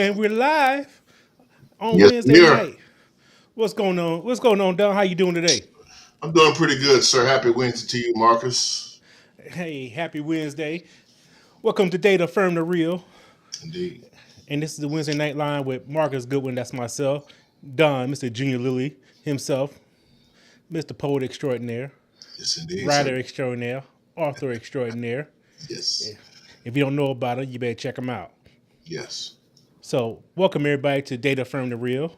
And we're live on Yes, Wednesday here. night. What's going on? What's going on, Don? How you doing today? I'm doing pretty good, sir. Happy Wednesday to you, Marcus. Hey, happy Wednesday. Welcome to Data Affirm the Real. Indeed. And this is the Wednesday night line with Marcus Goodwin, that's myself, Don, Mr. Junior Lilly himself, Mr. Poet Extraordinaire, Yes, indeed, sir. Writer Extraordinaire, Author Extraordinaire. Yes. If you don't know about it, you better check him out. Yes. So, welcome everybody to Data Affirm the Real,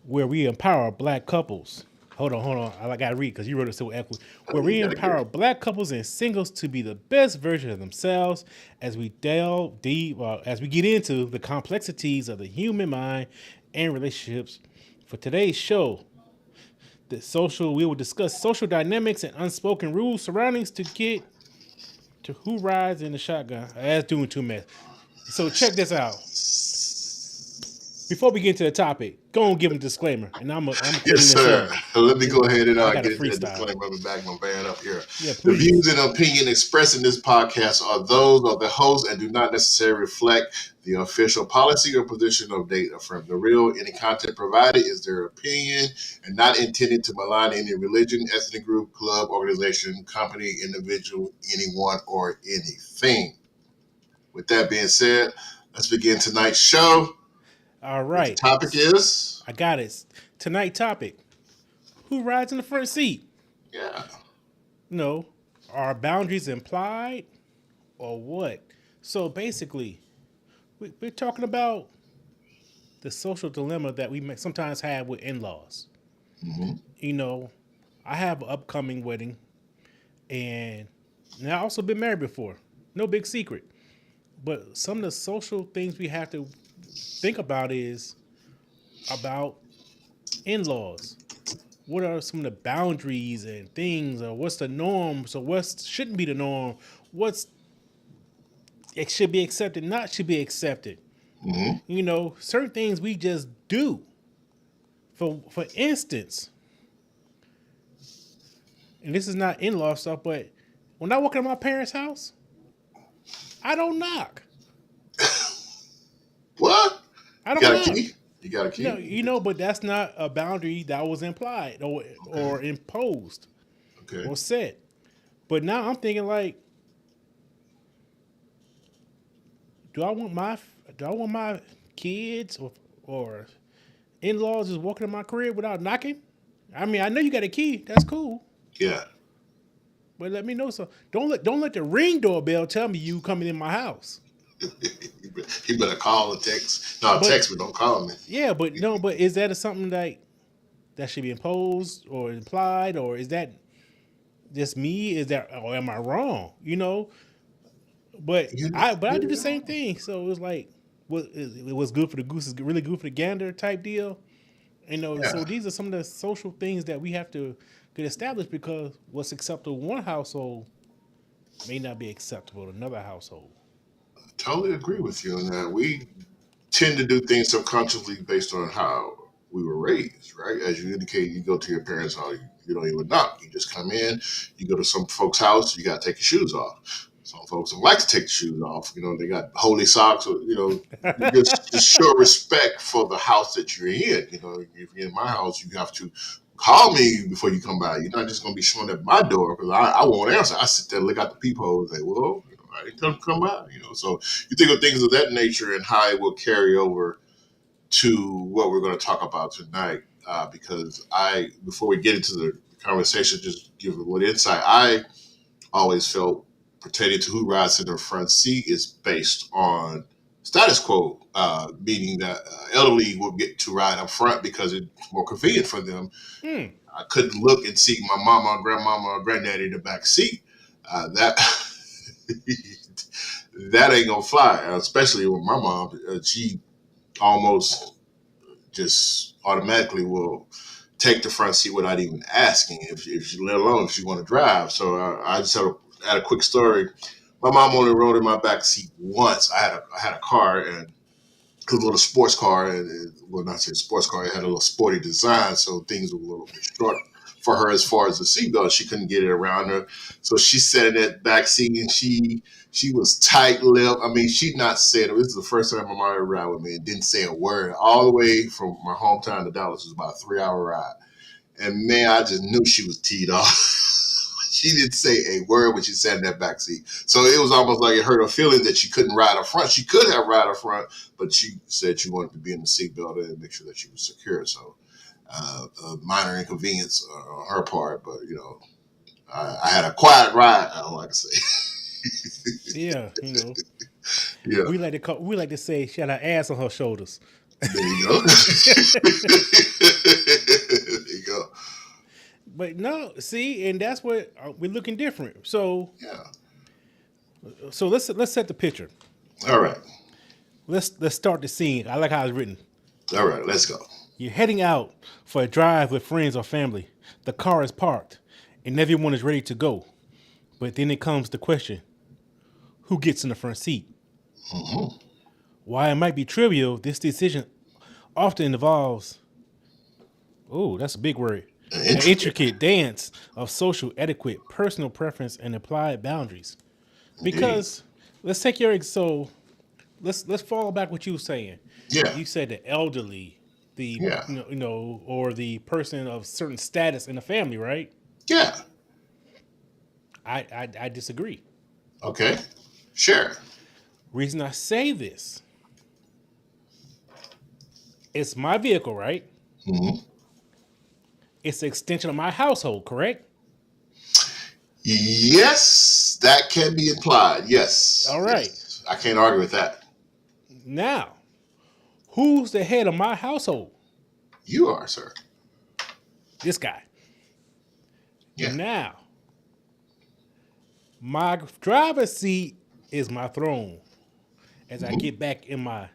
where we empower black couples. Hold on. I gotta read because you wrote it so eloquently. Oh, Where you we gotta get empower it. black couples and singles to be the best version of themselves as we delve deep, as we get into the complexities of the human mind and relationships. For today's show, we will discuss social dynamics and unspoken rules surroundings to get to who rides in the shotgun. That's doing too much. So check this out. Before we get into the topic, go and give them a disclaimer, and I'm Yes, cleaning this sir. up Let me because go ahead and I got a get into that freestyle. disclaimer. Let me back my van up here. Yeah, The views please. and opinion expressed in this podcast are those of the host and do not necessarily reflect the official policy or position of Data from the Real. Any content provided is their opinion and not intended to malign any religion, ethnic group, club, organization, company, individual, anyone, or anything. With that being said, let's begin tonight's show. All What the right, topic is? I got it. Tonight topic: who rides in the front seat? Yeah. No, are boundaries implied or what? So basically, we're talking about the social dilemma that we may sometimes have with in-laws. Hmm. You know, I have an upcoming wedding, and I've also been married before. No big secret. But some of the social things we have to think about is about in-laws. What are some of the boundaries and things, or what's the norm? So what shouldn't be the norm? What's it should be accepted, not should be accepted. Hmm. Certain things we just do. For instance, and this is not in-law stuff, but when I walk into my parents' house, I don't knock. What? I You don't got a knock. key? You got a No, key? but that's not a boundary that was implied Okay. or imposed Okay. or set. But now I'm thinking like, do I want my do I want my kids or in laws just walking in my crib without knocking? I mean, I know you got a key. That's cool. Yeah. But let me know so. Don't let the ring doorbell tell me you coming in my house. You better call or text. No, But text me. Don't call me. yeah, but no, but is that something that should be imposed or implied, or is that just me? Is that or am I wrong? But I do the same thing. So it was like it was good for the goose is really good for the gander type deal. Yeah. So these are some of the social things that we have to get established because what's acceptable in one household may not be acceptable in another household. Totally agree with you on that. We tend to do things subconsciously based on how we were raised, right? As you indicated, you go to your parents' house, you don't even knock. You just come in. You go to some folks' house, you got to take your shoes off. Some folks don't like to take the shoes off. They got holy socks, or just show respect for the house that you're in. If you're in my house, you have to call me before you come by. You're not just gonna be showing up at my door because I won't answer. I sit there, look out the peephole, and say, "Well, I didn't come by." So you think of things of that nature and how it will carry over to what we're going to talk about tonight. Because before we get into the conversation, just give a little insight. I always felt pertaining to who rides in the front seat is based on status quo, meaning that elderly will get to ride up front because it's more convenient for them. Hmm. I couldn't look and see my mama, grandmama, or granddaddy in the back seat. That that ain't gonna fly, especially with my mom. She almost just automatically will take the front seat without even asking if she, let alone if she want to drive. So I just had a quick story. My mom only rode in my back seat once. I had a car and a little sports car, and well, not say sports car. It had a little sporty design, so things were a little bit short. for her as far as the seatbelt. She couldn't get it around her, so she sat in that back seat and she was tight-lipped. I mean, she not said, this is the first time my mom ever ride with me and didn't say a word. All the way from my hometown to Dallas was about a 3-hour ride. And man, I just knew she was teed off. She didn't say a word when she sat in that back seat. So it was almost like it hurt her feeling that she couldn't ride up front. She could have ride up front, but she said she wanted to be in the seatbelt and make sure that she was secure. So a minor inconvenience on her part, but I had a quiet ride. I don't like to say. Yeah, Yeah, we like to say she had her ass on her shoulders. there you go. There you go. But no, see, and that's what we're looking different. So Yeah. let's set the picture. All right. Let's start the scene. I like how it's written. All right. Let's go. You're heading out for a drive with friends or family. The car is parked, and everyone is ready to go. But then it comes the question: who gets in the front seat? Mm-hmm. While it might be trivial, this decision often involves, oh, that's a big word, an intricate dance of social etiquette, personal preference, and applied boundaries. Indeed. Because let's fall back what you were saying. Yeah. You said the elderly, the Yeah. or the person of certain status in the family, right? Yeah. I disagree. Okay. Sure. Reason I say this, it's my vehicle, right? Mm-hmm. It's an extension of my household, correct? Yes, that can be implied. Yes. All right. Yes. I can't argue with that. Now, who's the head of my household? You are, sir. This guy. Yeah. Now, my driver's seat is my throne. As I get back in my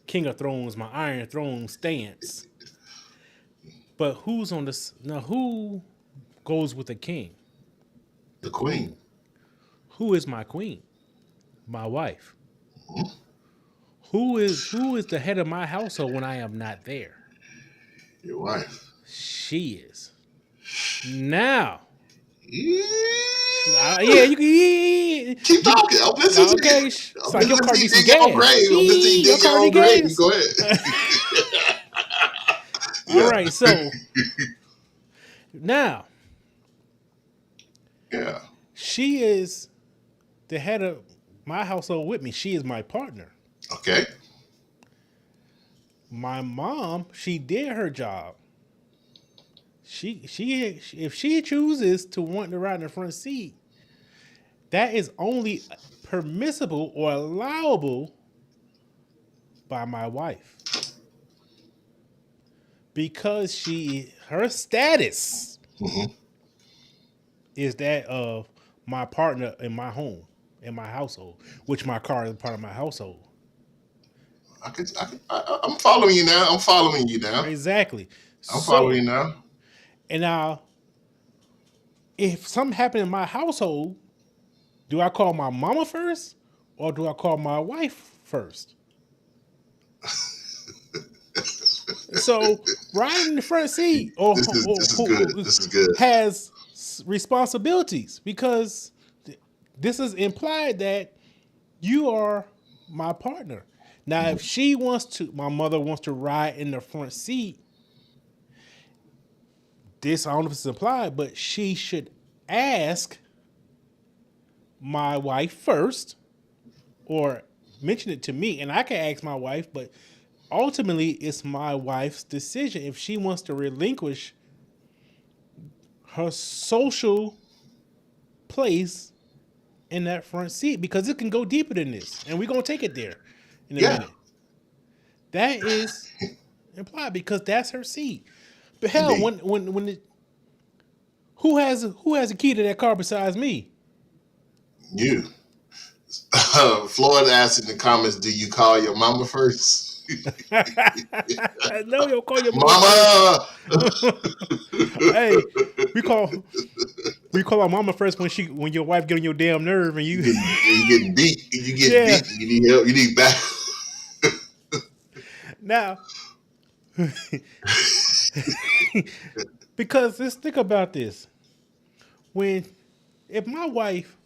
King of Thrones, my Iron Throne stance. But who's on this? Now, who goes with the king? The queen. Who is my queen? My wife. Who is the head of my household when I am not there? Your wife. She is. Now, Yeah. yeah, you can. Keep talking. I'm listening to Okay, you. so I'm your car listening needs to some you dig your gas. grave. I'm listening to you Your dig your car own need grave. gas. Go ahead. All Yeah. right, so now Yeah. she is the head of my household with me. She is my partner. Okay. My mom, she did her job. She if she chooses to want to ride in the front seat, that is only permissible or allowable by my wife. Because her status Mm-hmm. is that of my partner in my home, in my household, which my car is part of my household. I'm following you now. I'm following you now. Exactly. I'm following you So, now. and now, if something happened in my household, do I call my mama first or do I call my wife first? So, riding in the front seat This is good. This is good. has responsibilities because this is implied that you are my partner. Now, if my mother wants to ride in the front seat, this I don't know if it's implied, but she should ask my wife first or mention it to me, and I can ask my wife, but ultimately it's my wife's decision if she wants to relinquish her social place in that front seat because it can go deeper than this, and we're gonna take it there in a Yeah. minute. That is implied because that's her seat. But hell, Indeed. who has a key to that car besides me? You. Floyd asked in the comments, "Do you call your mama first?" No, you'll call your mama Mama. first. Hey, we call our mama first when your wife get on your damn nerve and you You getting beat. You get yeah. beat. You need help. You need back. Now Because let's think about this. When if my wife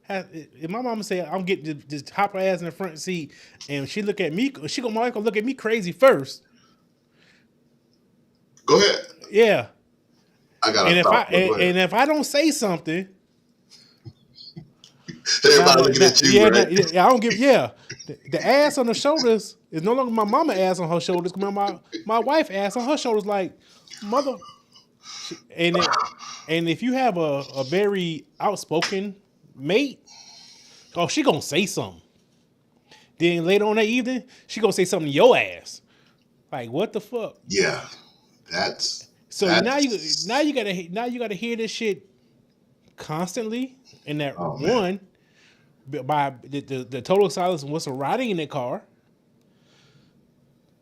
has, if my mama say I'm getting to just hop her ass in the front seat, and she look at me, my wife gonna look at me crazy first. Go ahead. Yeah, I got and a if I thought, but go ahead. and if I don't say something, Everybody looking at you, yeah, right? yeah, I don't give. Yeah, the ass on the shoulders is no longer my mama ass on her shoulders. My wife ass on her shoulders, like mother. And if you have a very outspoken mate, oh, she gonna say something. Then later on that evening, she gonna say something to your ass. Like what the fuck? Yeah, that's So that's. now you gotta hear this shit constantly. And that Oh man, one by the total silence and what's riding in the car.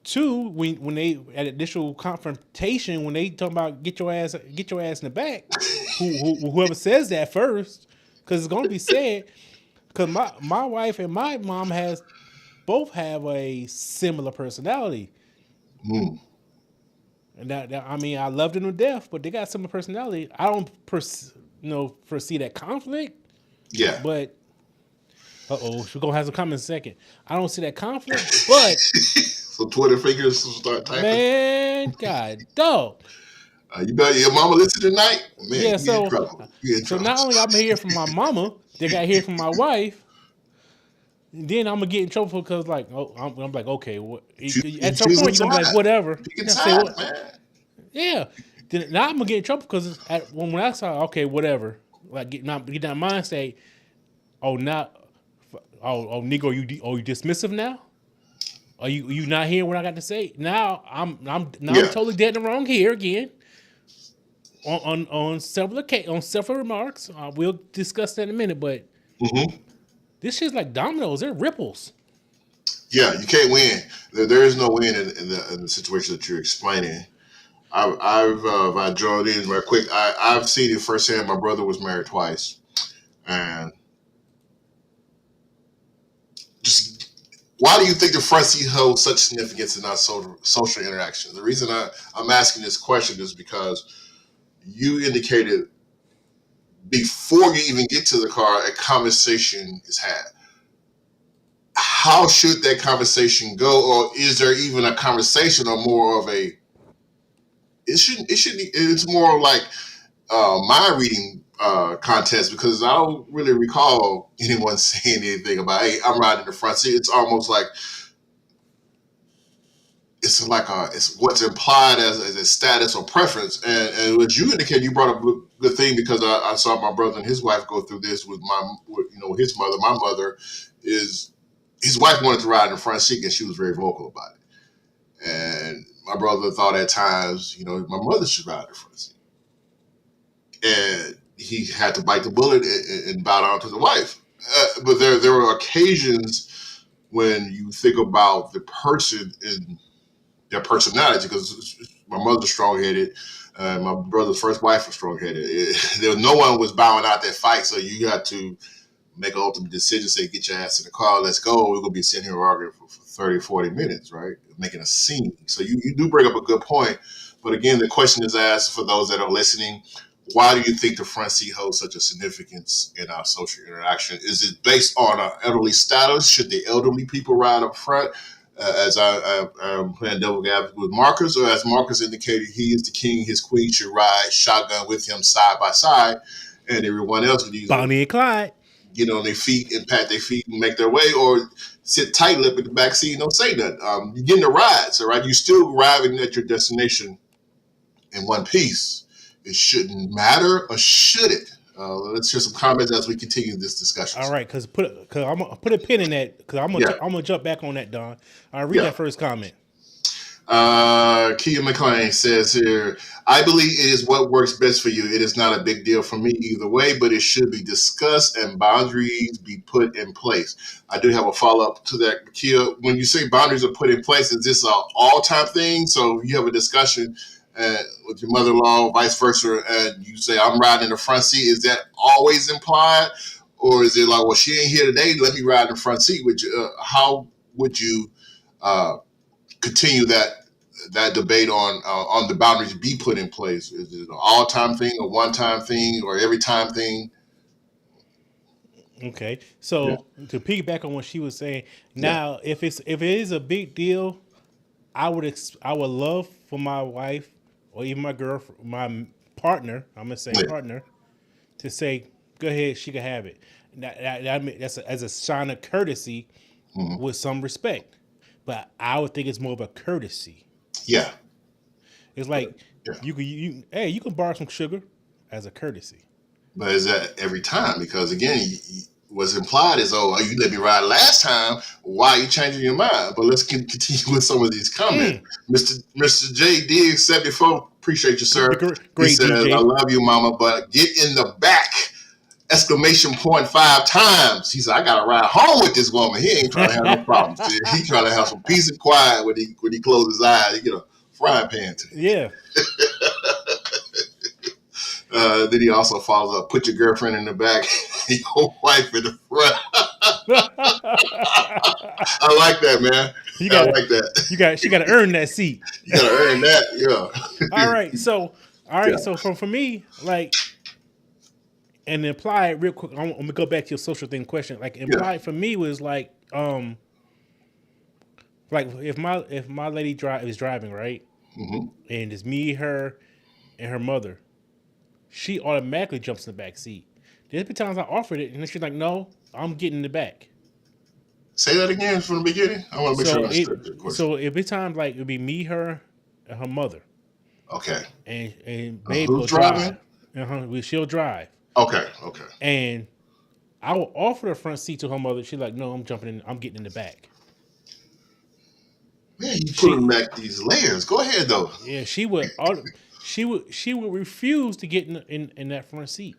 Two, when they at initial confrontation, when they talk about get your ass in the back, whoever says that first, because it's gonna be said. Because my wife and my mom both have a similar personality, mm, and I mean I love them to death, but they got similar personality. I don't foresee that conflict, yeah. but we're gonna have some comments in a second. I don't see that conflict, but So Twitter fingers start typing. man, God, dog. You bet your mama listen tonight. Man, Yeah, you in so trouble. You in so trouble. not only I'm hearing from my mama, they got to hear from my wife. Then I'm gonna get in trouble because like I'm like okay, You at some choosing point you're gonna be like side. whatever. Picking You gotta say sides, what? man. Yeah. Then now I'm gonna get in trouble because when I saw okay whatever, like get that mind state. Oh now, oh Negro, you dismissive now? Are you not hearing what I got to say? Now I'm Yeah. totally dead and wrong here again. On several remarks, we'll discuss that in a minute. But Hmm. this shit's like dominoes. They're ripples. Yeah, you can't win. There is no win in the situation that you're explaining. If I joined in real quick, I've seen it firsthand. My brother was married twice, and just why do you think the front seat holds such significance in our social interactions? The reason I'm asking this question is because you indicated before you even get to the car, a conversation is had. How should that conversation go, or is there even a conversation, or more of a? It's more like my reading contest because I don't really recall anyone saying anything about, hey, I'm riding in the front seat. It's almost like it's what's implied as a status or preference. And what you indicated, you brought up a good thing because I saw my brother and his wife go through this with his mother. My mother is his wife wanted to ride in the front seat and she was very vocal about it. And my brother thought at times, my mother should ride in the front seat. And he had to bite the bullet and bow down to the wife. But there were occasions when you think about the person and their personality, because my mother's strong headed, my brother's first wife was strong headed. No one was bowing out that fight, so you had to make an ultimate decision. Say, get your ass in the car, let's go. We're gonna be sitting here arguing for 30, 40 minutes, right? Making a scene. So you do bring up a good point. But again, the question is asked for those that are listening. Why do you think the front seat holds such a significance in our social interaction? Is it based on our elderly status? Should the elderly people ride up front? As I'm playing devil advocate with Marcus, or as Marcus indicated, he is the king, his queen should ride shotgun with him side by side, and everyone else would either Bonnie and Clyde. get on their feet and pat their feet and make their way, or sit tight lip in the back seat and don't say nothing. You're getting the ride, so right, you're still arriving at your destination in one piece. It shouldn't matter, or should it? Let's hear some comments as we continue this discussion. All right, because I'm gonna put a pin in that because Yeah, I'm gonna jump back on that, Don. I read yeah. that first comment. Kia McLean says here, I believe it is what works best for you. It is not a big deal for me either way, but it should be discussed and boundaries be put in place. I do have a follow up to that, Kia. When you say boundaries are put in place, is this an all time thing? So you have a discussion with your mother in law, vice versa, and you say, I'm riding in the front seat. Is that always implied? Or is it like, well, she ain't here today. Let me ride in the front seat with you. How would you? Uh, Continue that that debate on the boundaries be put in place? Is it an all time thing, a one time thing, or every time thing? Okay. Yeah, So to piggyback on what she was saying, yeah, now if it is a big deal, I would love for my wife or even my girl, my partner. I'm gonna say yeah. partner to say, go ahead, she can have it. That's as a sign of courtesy Hmm. with some respect. But I would think it's more of a courtesy. Yeah, It's but like yeah. hey, you can borrow some sugar as a courtesy. But is that every time? Because again, what's implied is, oh, you let me ride last time. Why are you changing your mind? But let's continue with some of these comments. Mm, Mr. J D 74, appreciate you, sir. He great says, "I DJ. love you, Mama, but get in the back!" Exclamation point 5 times. He said, "I gotta ride home with this woman. He ain't trying to have no problems. He trying to have some peace and quiet when he closes his eyes. He get a frying pan to him." Yeah. Then he also follows up, put your girlfriend in the back, your wife in the front. I like that, man. you I got like that. she got to earn that seat. You gotta earn that. All right. So all Yeah. right. So for me, like, and imply real quick. I'm gonna go back to your social thing question. Like Yeah. implied for me was like if my lady is driving right, Hmm. and it's me, her, and her mother, she automatically jumps in the back seat. There's been times I offered it, and then she's like, "No, I'm getting in the back." Say that again from the beginning. I want to make sure I understood the question. So every time like it'd be me, her, and her mother, Okay. and babe Who's will drive, driving? she'll drive, Okay. Okay. and I will offer the front seat to her mother. She's like, "No, I'm jumping in. I'm getting in the back." Man, you pulling She back these layers. Go ahead though. Yeah, she would refuse to get in that front seat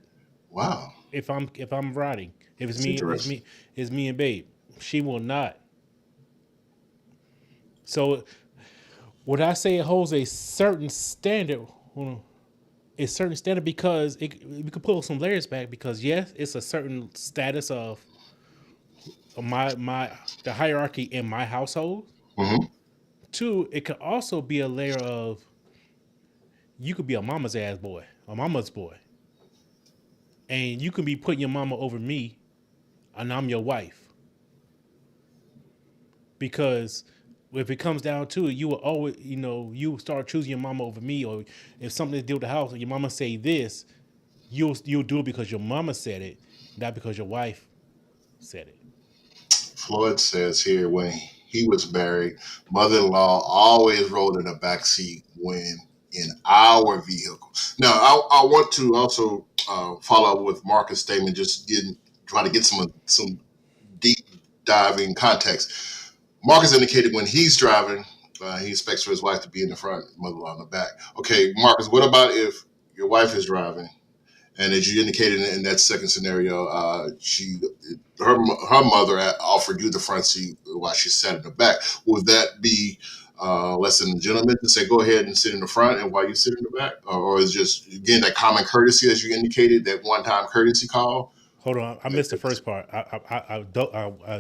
Wow. if I'm riding. If That's interesting. it's me and babe. She will not. So would I say it holds a certain standard? Hold on. A certain standard because we could pull some layers back because yes, it's a certain status of my the hierarchy in my household. Hmm. Two, it could also be a layer of you could be a mama's ass boy, a mama's boy, and you can be putting your mama over me, and I'm your wife. Because if it comes down to it, you will always, you will start choosing your mama over me, or if something to do with the house, and your mama say this, you'll do it because your mama said it, not because your wife said it. Floyd says here when he was married, mother-in-law always rode in the back seat when in our vehicle. Now, I want to also follow up with Marcus' statement, just try to get some deep diving context. Marcus indicated when he's driving, he expects for his wife to be in the front, mother-in-law in the back. Okay, Marcus, what about if your wife is driving? And as you indicated in that second scenario, her mother offered you the front seat while she sat in the back. Would that be less than a gentleman to say go ahead and sit in the front and while you sit in the back, or is just again that common courtesy as you indicated that one time courtesy call? Hold on, I missed the first part. I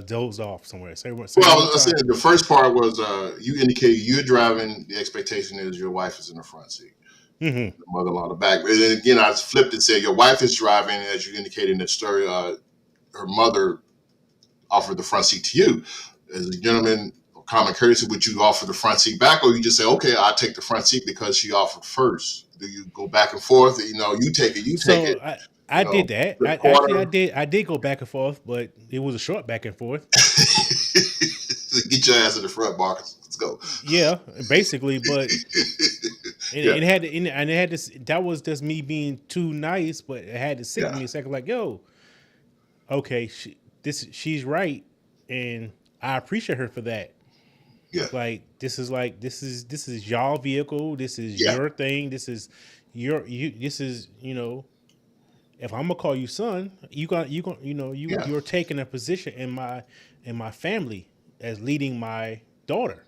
dozed off somewhere. Say Well, one I more was time. saying the first part was you indicated you're driving. The expectation is your wife is in the front seat, Hmm. the mother-in-law in the back. And then again, I flipped and said your wife is driving, as you indicated in the story. Her mother offered the front seat to you. As a gentleman, common courtesy, would you offer the front seat back, or you just say, okay, I'll take the front seat because she offered first? Do you go back and forth? You take it, you take So it. I did that. The I actually quarter. I did go back and forth, but it was a short back and forth. Get your ass in the front, Marcus. Let's go. Yeah, basically, but Yeah, and it had this. That was just me being too nice, but it had to sit with yeah, me a second. Like, yo, okay, she's right, and I appreciate her for that. yeah, This is y'all vehicle. This is yeah, your thing. This is This is if I'm gonna call you son, yeah. you're taking a position in my family as leading my daughter.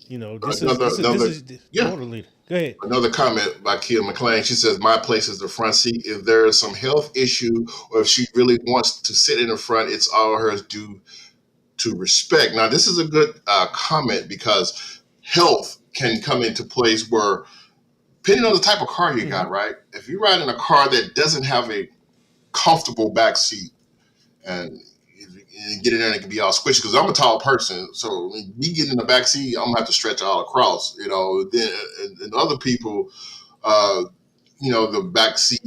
This Another, is yeah. daughter leader. Go ahead. Another comment by Kia McLean. She says, "My place is the front seat. If there is some health issue, or if she really wants to sit in the front, it's all hers due to respect." Now, this is a good comment because health can come into place where, depending on the type of car you Mm-hmm. got, right? If you ride in a car that doesn't have a comfortable back seat, and you get in there and it can be all squishy, because I'm a tall person, so when me getting in the back seat, I'm gonna have to stretch all across, then and other people, uh, the back seat,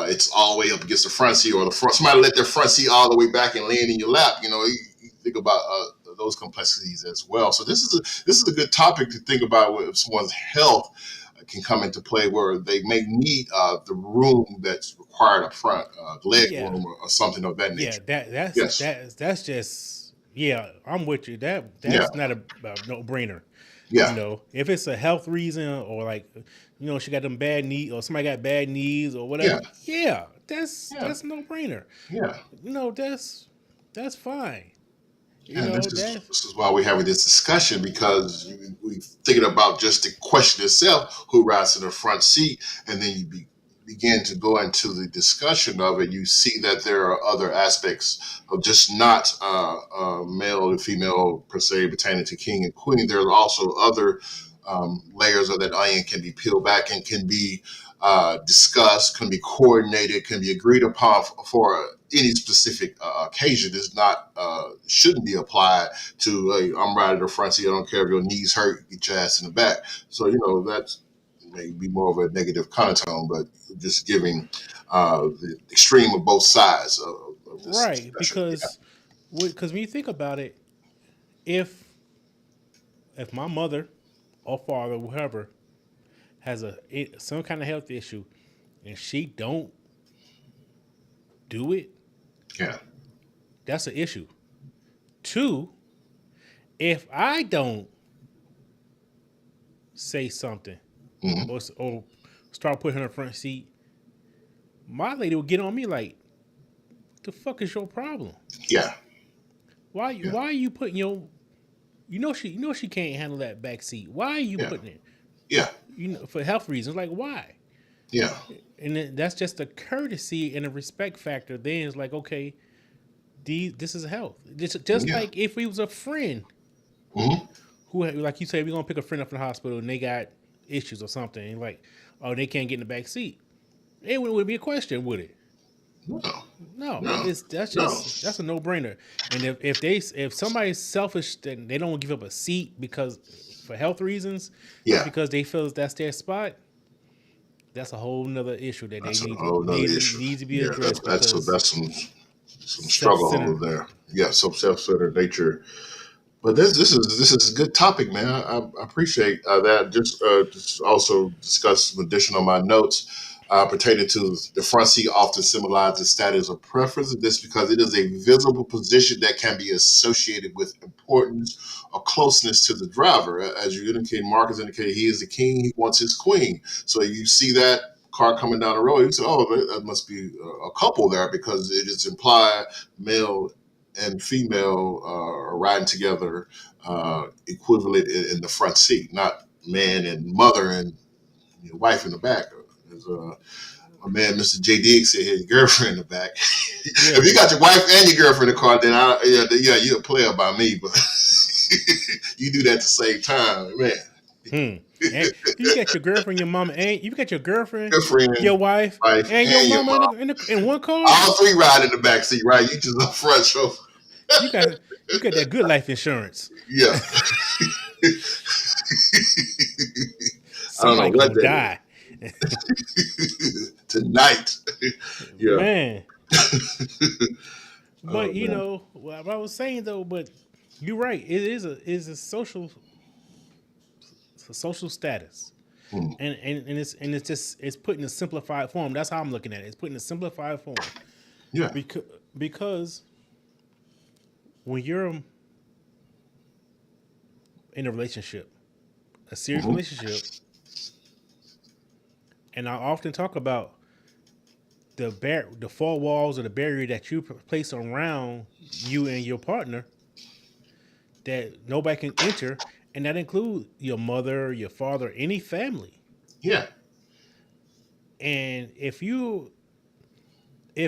it's all the way up against the front seat, or the front, somebody let their front seat all the way back and land in your lap. You think about those complexities as well. So this is a good topic to think about with someone's health can come into play, where they may need the room that's required up front, leg Yeah, room, or something of that yeah. nature. Yes. That's just yeah. I'm with you. Yeah. That's not a no brainer. Yeah. If it's a health reason, or like, she got them bad knee, or somebody got bad knees or whatever. Yeah. Yeah, Yeah. that's no brainer. Yeah. That's fine. And this is That this is why we're having this discussion, because we thinking about just the question itself, who rides in the front seat, and then begin to go into the discussion of it. You see that there are other aspects of just not male and female per se pertaining to king and queen. There are also other layers of that onion can be peeled back and can be discussed, can be coordinated, can be agreed upon for any specific occasion. Is not shouldn't be applied to I'm riding the front seat. I don't care if your knees hurt, get your ass in the back. So that's may be more of a negative connotation, but just giving the extreme of both sides of this right, discussion. Yeah, because when you think about it, if my mother or father, whoever, has some kind of health issue, and she don't do it, yeah, that's an issue. Two, if I don't say something, hmm, or start putting her in the front seat, my lady will get on me like, "What the fuck is your problem? yeah, yeah, Why are you putting your she can't handle that back seat. Why are you yeah, putting it? yeah, For health reasons. Like, why?" yeah, And that's just a courtesy and a respect factor. Then it's like, okay, this is health. Just yeah, like if we was a friend hmm, who, like you said, we're gonna pick a friend up from the hospital and they got issues or something, and like, oh, they can't get in the back seat. It wouldn't be a question, would it? no, No, no, no, that's a no brainer. And if somebody's selfish, then they don't give up a seat because for health reasons, just yeah. because they feel that's their spot. That's a whole nother issue that they That's a whole nother issue. needs to be Yeah, addressed, because that's some self struggle over centered. there. Yeah, some self-centered nature. But this is a good topic, man. I appreciate that. Just also discuss some additional my notes pertaining to the front seat often symbolizes status or preference. This because it is a visible position that can be associated with importance or closeness to the driver. As you indicated, Marcus indicated, he is the king. He wants his queen. So you see that car coming down the road, you say, "Oh, that must be a couple there," because it is implied male and female are riding together, equivalent in the front seat, not man and mother and your wife in the back. As my man, Mr. J. Diggs said, "Your girlfriend in the back." Yeah. If you got your wife and your girlfriend in the car, then you're a player by me. But you do that at the same time, man. And you got your girlfriend, your mama, and you got your girlfriend, your Girlfriend, wife, wife, and your and your mama mom. in one car. All three ride in the back seat, right? You just up front, so You got you got that good life insurance. yeah. I don't know Somebody what gonna that is. die, Tonight. Yeah. man. Oh But man. what I was saying though. But you're right. It is a social status, Hmm. and it's just it's put in a simplified form. That's how I'm looking at it. It's put in a simplified form Yeah. because when you're in a relationship, a serious Hmm. relationship, and I often talk about the four walls or the barrier that you place around you and your partner that nobody can enter, and that includes your mother, your father, any family. Yeah. And if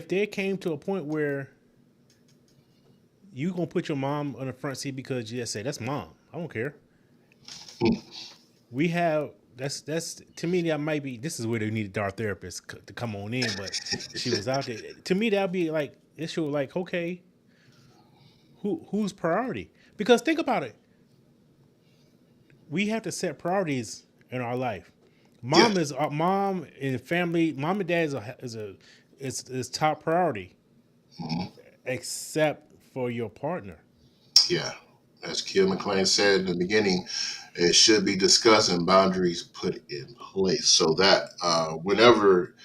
they came to a point where you gonna put your mom on the front seat because you just say that's mom, I don't care. Mm. We have that's to me that might be this is where they needed our therapist to come on in, but she was out there. To me, that'd be like issue like okay, who's priority? Because think about it, we have to set priorities in our life. Yeah. Mom and family. Mom and dad is top priority, Mhm. except for your partner. Yeah. As Kim McLean said in the beginning, it should be discussed and boundaries put in place so that whenever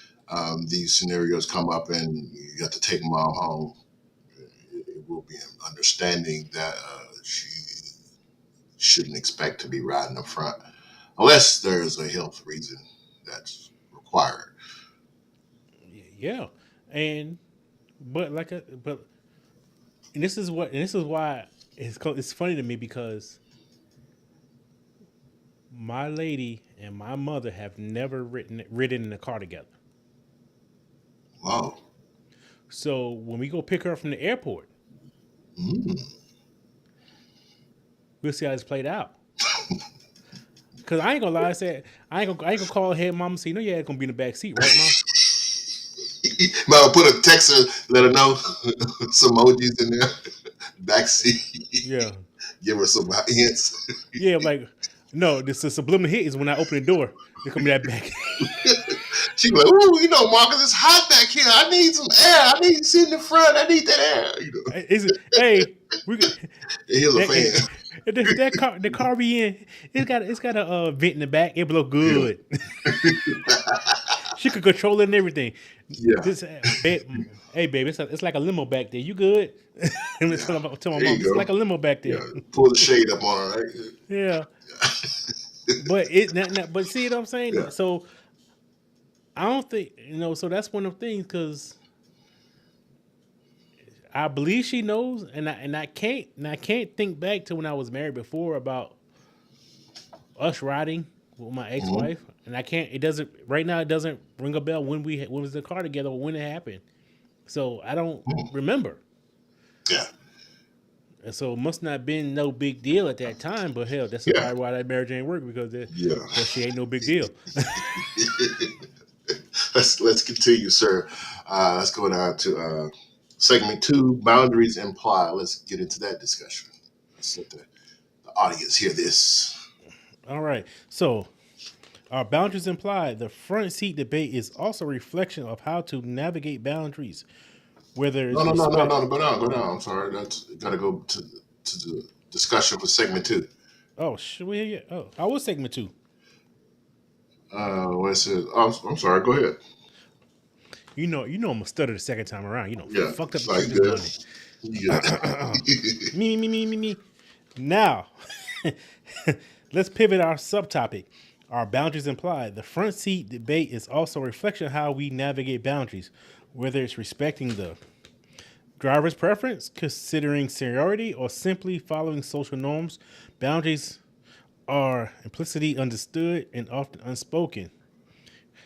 these scenarios come up and you got to take mom home, it will be an understanding that she shouldn't expect to be riding up front unless there's a health reason that's required. Yeah, and but and this is why it's funny to me because my lady and my mother have never ridden in a car together. Wow. So when we go pick her up from the airport, Mm. we'll see how this played out. Cause I ain't gonna lie, I said I ain't gonna call her head mom and say, you know, yeah, it's gonna be in the back seat, right, mom? Might put a text her, let her know some emojis in there. Yeah, Backseat. Give her some hints. yeah, like no, this is subliminal hit is when I open the door, it's gonna be that back. She be like, "Ooh, you know, Marcus, it's hot back here. I need some air. I need to sit in the front. I need that air." You know, Is it? Hey, we here's a that, fan. that car the car we in it's got a vent in the back. It blow Yeah, good. She could control it and everything. yeah, This babe, hey baby, it's like a limo back there. You good? I'm yeah. tell my There mom you it's like go. a limo back Yeah, there. pull the shade up on her. Right? Yeah, but but see what I'm saying. Yeah, So I don't think So that's one of the things because I believe she knows, and I can't think back to when I was married before about us riding with my hmm, ex-wife, and I can't. It doesn't right now. It doesn't ring a bell when was the car together or when it happened. So I don't remember. yeah, And so it must not been no big deal at that time. But hell, that's yeah, probably why that marriage ain't work yeah. because she ain't no big deal. Let's continue, sir. Let's go down to segment two. Boundaries imply. Let's get into that discussion. Let's let the audience hear this. All right. So our boundaries imply the front seat debate is also a reflection of how to navigate boundaries, whether No, it's no, no, no, respect. no. Go down, go down. I'm sorry. That's got to go to the discussion for segment two. Oh, should we? Yeah. Oh, I was segment two. What it says? Oh, I'm sorry. Go ahead. I'm gonna stutter the second time around. Yeah, Fucked up the like shit this good. Monday. You good. Me. Now, let's pivot our subtopic. Our boundaries imply the front seat debate is also a reflection of how we navigate boundaries, whether it's respecting the driver's preference, considering seniority, or simply following social norms. Boundaries are implicitly understood and often unspoken.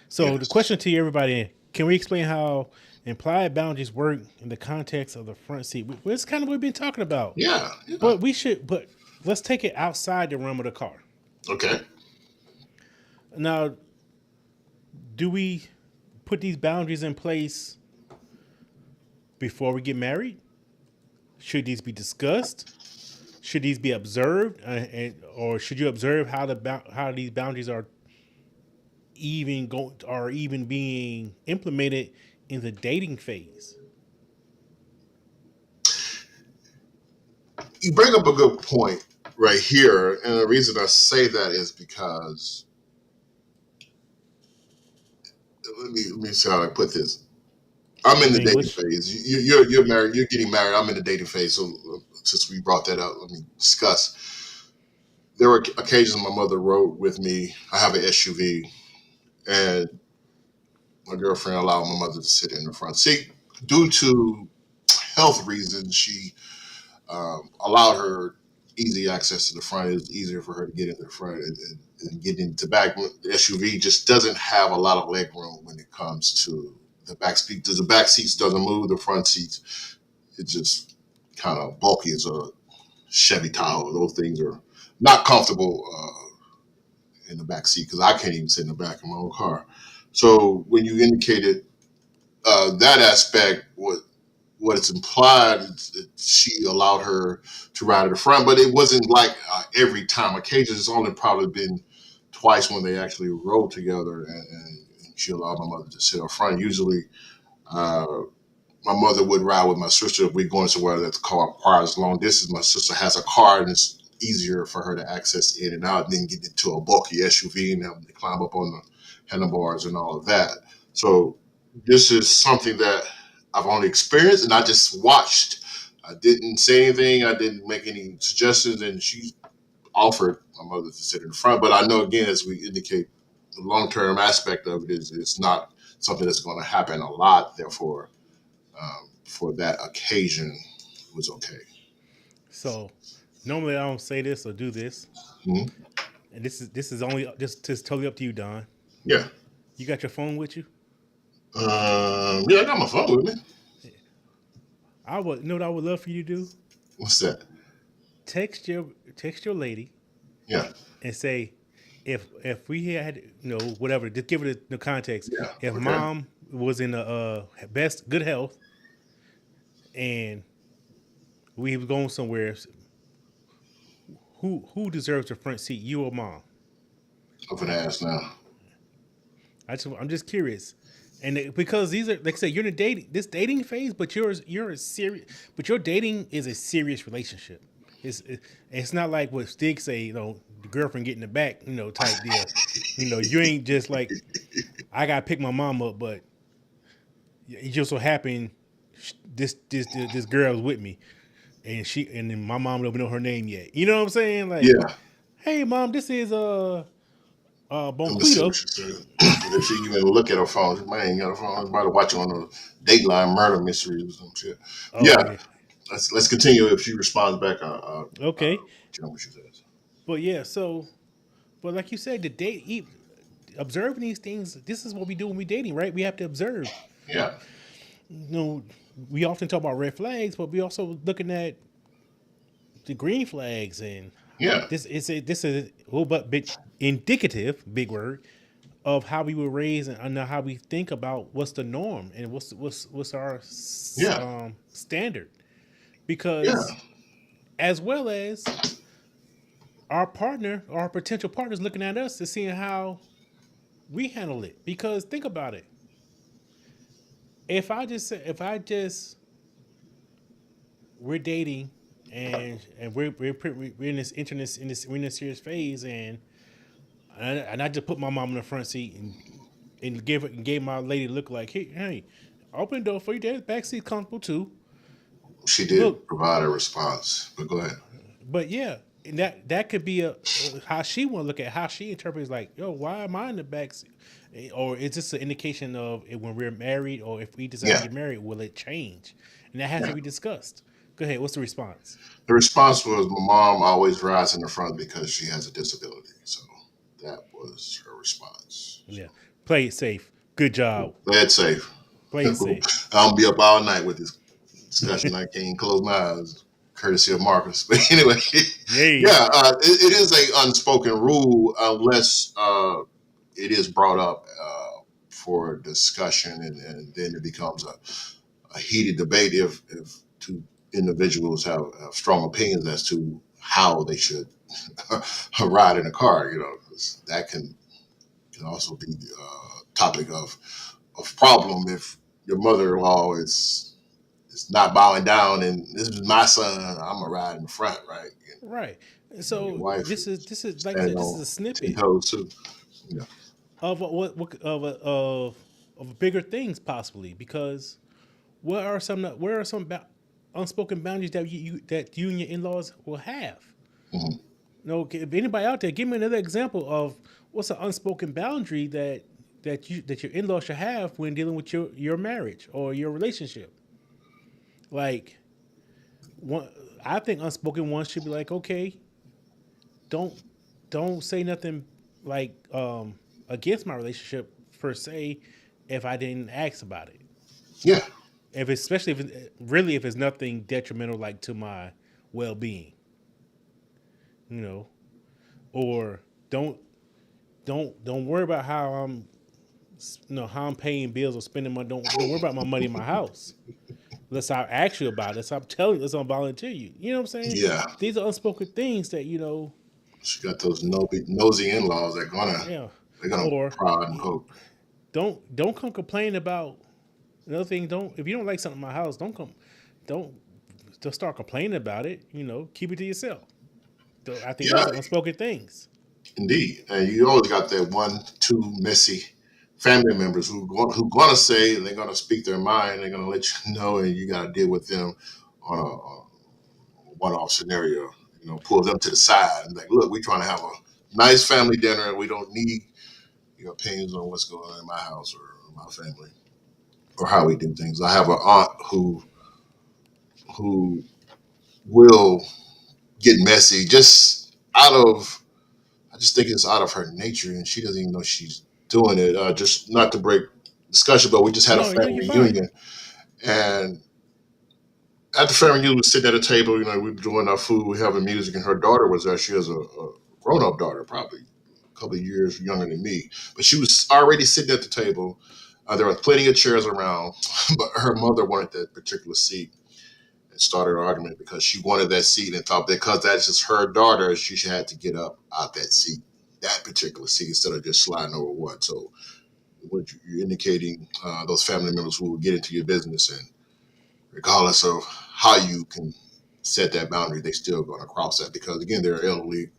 So the Yes. question to everybody: can we explain how implied boundaries work in the context of the front seat? It's kind of what we've been talking about, Yeah. Yeah. but we should. But let's take it outside the realm of the car. Okay. Now, do we put these boundaries in place before we get married? Should these be discussed? Should these be observed, or should you observe how these boundaries are even being implemented in the dating phase? You bring up a good point right here, and the reason I say that is because let me see how I put this. I'm in In the dating English? phase. You're married. You're getting married. I'm in the dating phase. So since we brought that up, let me discuss. There were occasions my mother rode with me. I have an SUV, and my girlfriend allowed my mother to sit in the front seat due to health reasons. She allowed her easy access to the front. It was easier for her to get in the front and get into the back. The SUV just doesn't have a lot of leg room when it comes to the back seat. The back seats doesn't move. The front seats, it's just kind of bulky as a Chevy Tahoe. Those things are not comfortable in the back seat because I can't even sit in the back of my own car. So when you indicated that aspect, what it's implied is that she allowed her to ride at the front, but it wasn't like every time. Occasions, it's only probably been twice when they actually rode together, and she allowed my mother to sit up front. Usually, uh, my mother would ride with my sister if we're going somewhere that the car requires long distance. My sister has a car, and it's easier for her to access in and out, and then get into a bulky SUV and have to climb up on the handlebars and all of that. So this is something that I've only experienced, and I just watched. I didn't say anything. I didn't make any suggestions, and she offered my mother to sit in the front. But I know, again, as we indicate, the long term aspect of it is it's not something that's going to happen a lot. Therefore, for that occasion, it was okay. So normally I don't say this or do this, Mhm. and this is totally up to you, Don. Yeah. You got your phone with you? Yeah, I got my phone with me. I would know what I would love for you to do. What's that? Text your text your lady Yeah. and say, if we had whatever, just give it the context. Yeah. If Okay. mom was in the best good health and we was going somewhere, who deserves the front seat, you or mom? I'm gonna ask now. I'm just curious, and because these are like I said, you're in a dating phase, but you're a serious, but your dating is a serious relationship. It's not like what Stig say, the girlfriend getting the back, type deal. You ain't just like I gotta pick my mom up, but it just so happened this girl is with me, and then my mom don't know her name yet. You know what I'm saying? Like, Yeah. hey mom, this is Let me see what Bonquito. she said. If she even look at her phone, she might ain't got her phone. She might have watching on the Dateline murder mysteries or some shit. Oh Yeah. yeah, Let's continue. If she responds back, okay, you know what she says. but yeah, but like you said, observing these things. This is what we do when we dating, right? We have to observe. Yeah. You know, we often talk about red flags, but we also looking at the green flags, and Yeah. this is a little bit indicative, big word, of how we were raised and how we think about what's the norm and what's our Yeah. standard. Yeah. Because as well as our partner, our potential partners, looking at us to seeing how we handle it. Because think about it. If I just we're dating and we're in this internet in this we're in this serious phase, and I just put my mom in the front seat and gave my lady a look like, hey, open the door for you. There's back seat comfortable too. She did Look, provide a response, but go ahead. but yeah, and that could be how she want to look at how she interprets, like, yo, why am I in the back seat? Or is this an indication of when we're married, or if we decide to Yeah. get married, will it change? And that has to Yeah. be discussed. Go ahead. What's the response? The response was, my mom always rides in the front because she has a disability. So that was her response. So Yeah. Play it safe. Good job. play it safe. Play it safe. I'll be up all night with this discussion. I can't close my eyes, courtesy of Marcus. But anyway, Yay. yeah, it is a unspoken rule unless it is brought up for discussion, and then it becomes a heated debate if two individuals have strong opinions as to how they should ride in a car. 'Cause that can also be a topic of problem if your mother-in-law is not bowing down and this is my son, I'm gonna ride in the front, right? Right. Your So wife this is like I standing said, this is on a 10 snippet toes too. Yeah. of of bigger things possibly, because where are some unspoken boundaries that you and your in-laws will have? Mhm. No, if anybody out there, give me another example of what's an unspoken boundary that your in-laws should have when dealing with your marriage or your relationship. Like one, I think unspoken ones should be like, okay, don't don't say nothing like against my relationship per se if I didn't ask about it. Yeah. If it's, especially if it's nothing detrimental like to my well being, you know. or don't don't worry about how how I'm paying bills or spending money. Don't worry about my money in my house. Let's I ask you about it. Let's I'm telling you. Let's I volunteer you. You know what I'm saying? Yeah, These are unspoken things that she got those nosy in-laws that yeah. they're gonna Or prod and poke. don't come complain about another thing. Don't if you don't like something in my house, don't don't start complaining about it. Keep it to yourself. I think Yeah, those are unspoken things. indeed. And you always got that one, two messy family members who gonna say, they're gonna speak their mind. They're gonna let you know, and you gotta deal with them on a one-off scenario. Pull them to the side and like, look, we're trying to have a nice family dinner, and we don't need your opinions on what's going on in my house or my family or how we do things. I have an aunt who will get messy just out of, I just think it's out of her nature, and she doesn't even know she's doing it. Just not to break discussion, but we just had a No, no, family you're fine. reunion, and at the family reunion, we were sitting at a table. We were doing our food, we having music, and her daughter was there. She has a grown-up daughter, probably a couple of years younger than me, but she was already sitting at the table. There were plenty of chairs around, but her mother wanted that particular seat and started an argument because she wanted that seat and thought because that's just her daughter, she had to get up out that seat, that particular seat, instead of just sliding over one. So, what you're indicating, those family members who will get into your business, and regardless of how you can set that boundary, they still going to cross that because, again, they're an elderly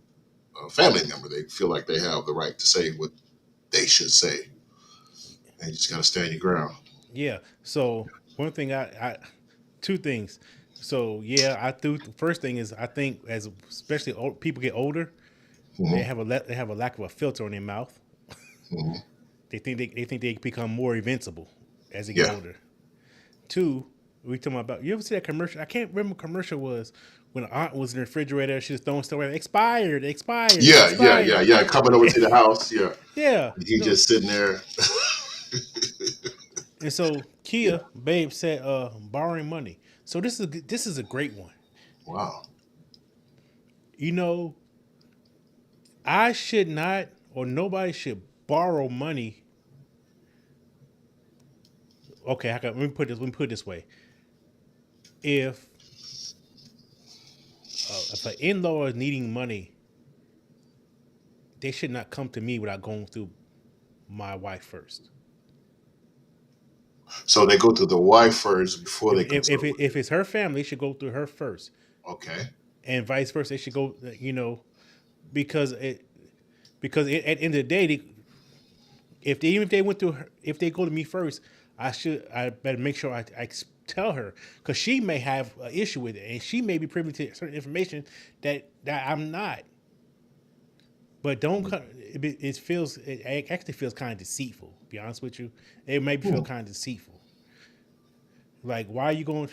family member. They feel like they have the right to say what they should say. And you just got to stand your ground. Yeah. So one thing two things. So yeah, I do. The first thing is I think as especially people get older, Hmm. they have a lack of a filter on their mouth. Hmm. They think they become more invincible as they get Yeah. older. Two, we talking about. You ever see that commercial? I can't remember what commercial was when an aunt was in the refrigerator. She was throwing stuff away. Expired, expired, Yeah, yeah, yeah, expired. yeah. Coming over to the house, yeah. Yeah. He No. just sitting there. And so Yeah. Kia, babe said, borrowing money. So this is a great one. Wow. You know, I should not, or nobody should borrow money. Okay, let me put this. Let me put it this way: if if an in law is needing money, they should not come to me without going through my wife first. So they go to the wife first before they consult with If it's her family, it should go through her first, you. Okay. and vice versa. They should go. Because at the end of the day, even if they went through her, if they go to me first, I better make sure I tell her because she may have an issue with it and she may be privy to certain information that I'm not. But don't it actually feels kind of deceitful. To be honest with you, it may feel Hmm. kind of deceitful. Like why are you going?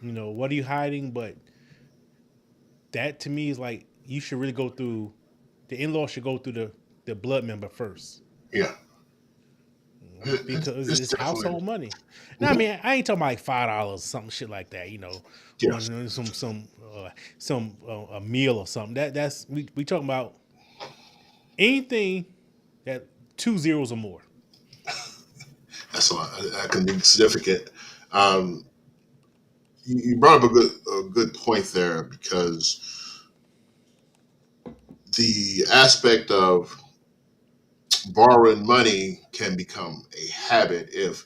What are you hiding? But that to me is like you should really go through. The in law should go through the blood member first Yeah. because It's it's definitely. household money. Now, I Mhm. mean, I ain't talking about like $5, something shit like that. Yes. A meal or something. That's we talking about anything that two zeros or more. That's a lot. That can be significant. Um, you brought up a good point there because the aspect of borrowing money can become a habit if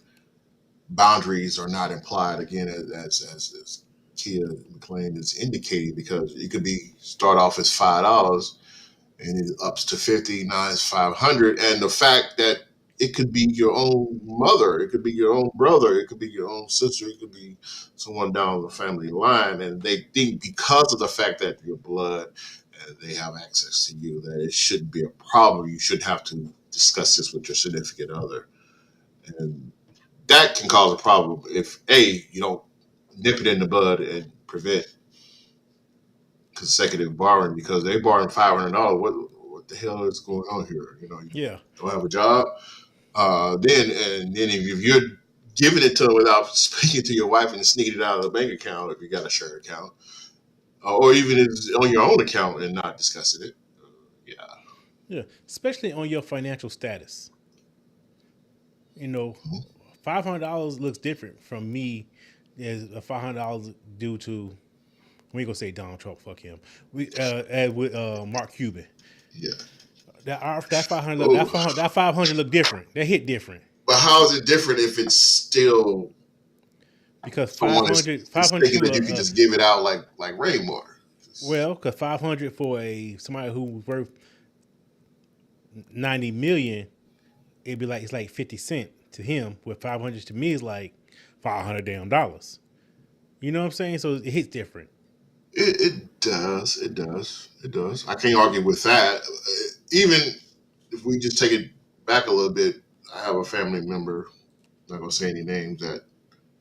boundaries are not implied. Again, as Kia McLean is indicating, because it could be start off as $5 and it ups to 50, now it's 500. And the fact that it could be your own mother, it could be your own brother, it could be your own sister, it could be someone down the family line, and they think because of the fact that you're blood and they have access to you, that it shouldn't be a problem. You should have to discuss this with your significant other, and that can cause a problem if you don't nip it in the bud and prevent consecutive borrowing because they borrowing $500. What the hell is going on here? You Yeah, don't have a job. Then if you're giving it to them without speaking to your wife and sneaking it out of the bank account, if you got a shared account, or even if it's on your own account and not discussing it, Yeah. Yeah, especially on your financial status. You know, Mhm. $500 looks different from me as a $500 due to we ain't gonna say Donald Trump, fuck him. We with Mark Cuban. Yeah. That 500 Oh, that 500 look different. That hit different but how is it different if it's still because someone 500 is thinking to that you can just give it out like rainwater? well, because 500 for a somebody who's worth 90 million, it'd be like it's like 50 cent to him. With 500 to me is like $500 damn dollars. You know what I'm saying? So it hits different. It does. It does. It does. I can't argue with that. Even if we just take it back a little bit, I have a family member, not gonna say any names, that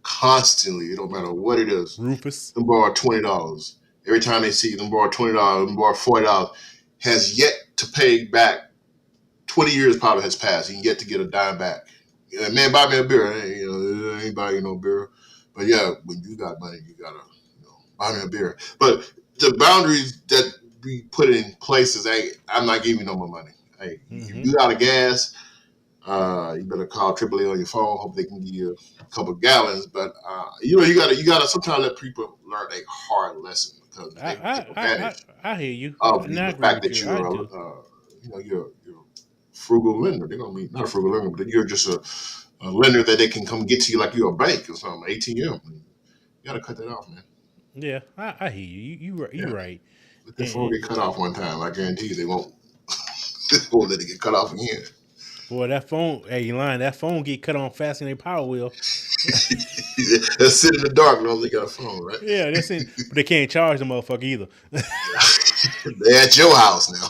constantly, it don't matter what it is, Rufus. them borrow $20. Every time they see them borrow $20, them borrow $40, has yet to pay back. 20 years probably has passed. He yet to get a dime back. Yeah, man, buy me a beer. Hey, ain't buy you no beer. But yeah, when you got money, you gotta buy me a beer. But the boundaries that we put in place is, hey, I'm not giving you no more money. Hey, if Mm-hmm. you out of gas, you better call AAA on your phone. Hope they can give you a couple of gallons. But you gotta sometimes let people learn a hard lesson because I, they will take I, I, I, advantage I hear you, of and I the agree fact with that you. I you're do. you're a frugal lender. They're gonna be not a frugal lender, but you're just a lender that they can come get to you like you're a bank or something, ATM. You gotta cut that off, man. Yeah, I hear you. You Yeah, right. let that phone And get cut off one time. I guarantee you they won't. They won't let it get cut off again. boy, that phone. Hey, you lying? That phone get cut on faster than a power wheel. They sit in the dark and they got a phone, right? Yeah, that's it. But they can't charge the motherfucker either. They're at your house now.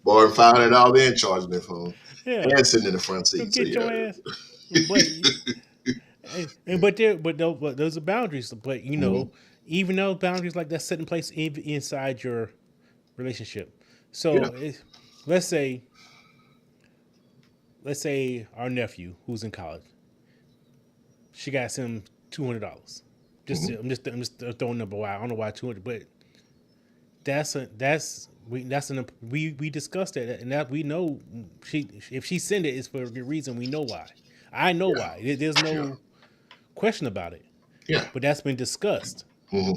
Borrowing $500 and charging their phone Yeah, and sitting in the front go seat. So get yeah, your ass. But but those are boundaries. But mhm. even those boundaries like that set in place inside your relationship. Yeah, So let's say let's say our nephew who's in college, she got him $200. hmm I'm just throwing a number. Why I don't know why 200, but we discussed that and that we know she if she send it it's for a good reason. We know why. I know yeah, why. There's yeah, no question about it. yeah. But that's been discussed. hmm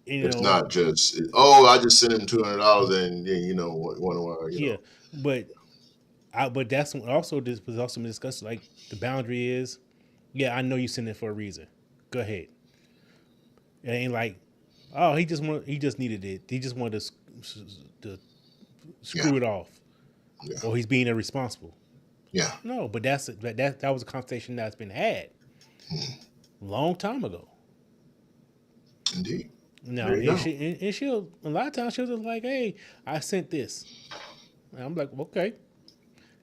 You It's know, not just I just sent him $200 and then yeah. But but that's also this was also discussed. Like the boundary is, yeah, I know you send it for a reason. Go ahead. It ain't like, oh, he just needed it. He just wanted to yeah, screw it off, yeah, or he's being irresponsible. yeah. No, but that was a conversation that's been had Mhm. a long time ago. Indeed. No, There you and go. she'll a lot of times she'll just like, hey, I sent this. And I'm like, okay.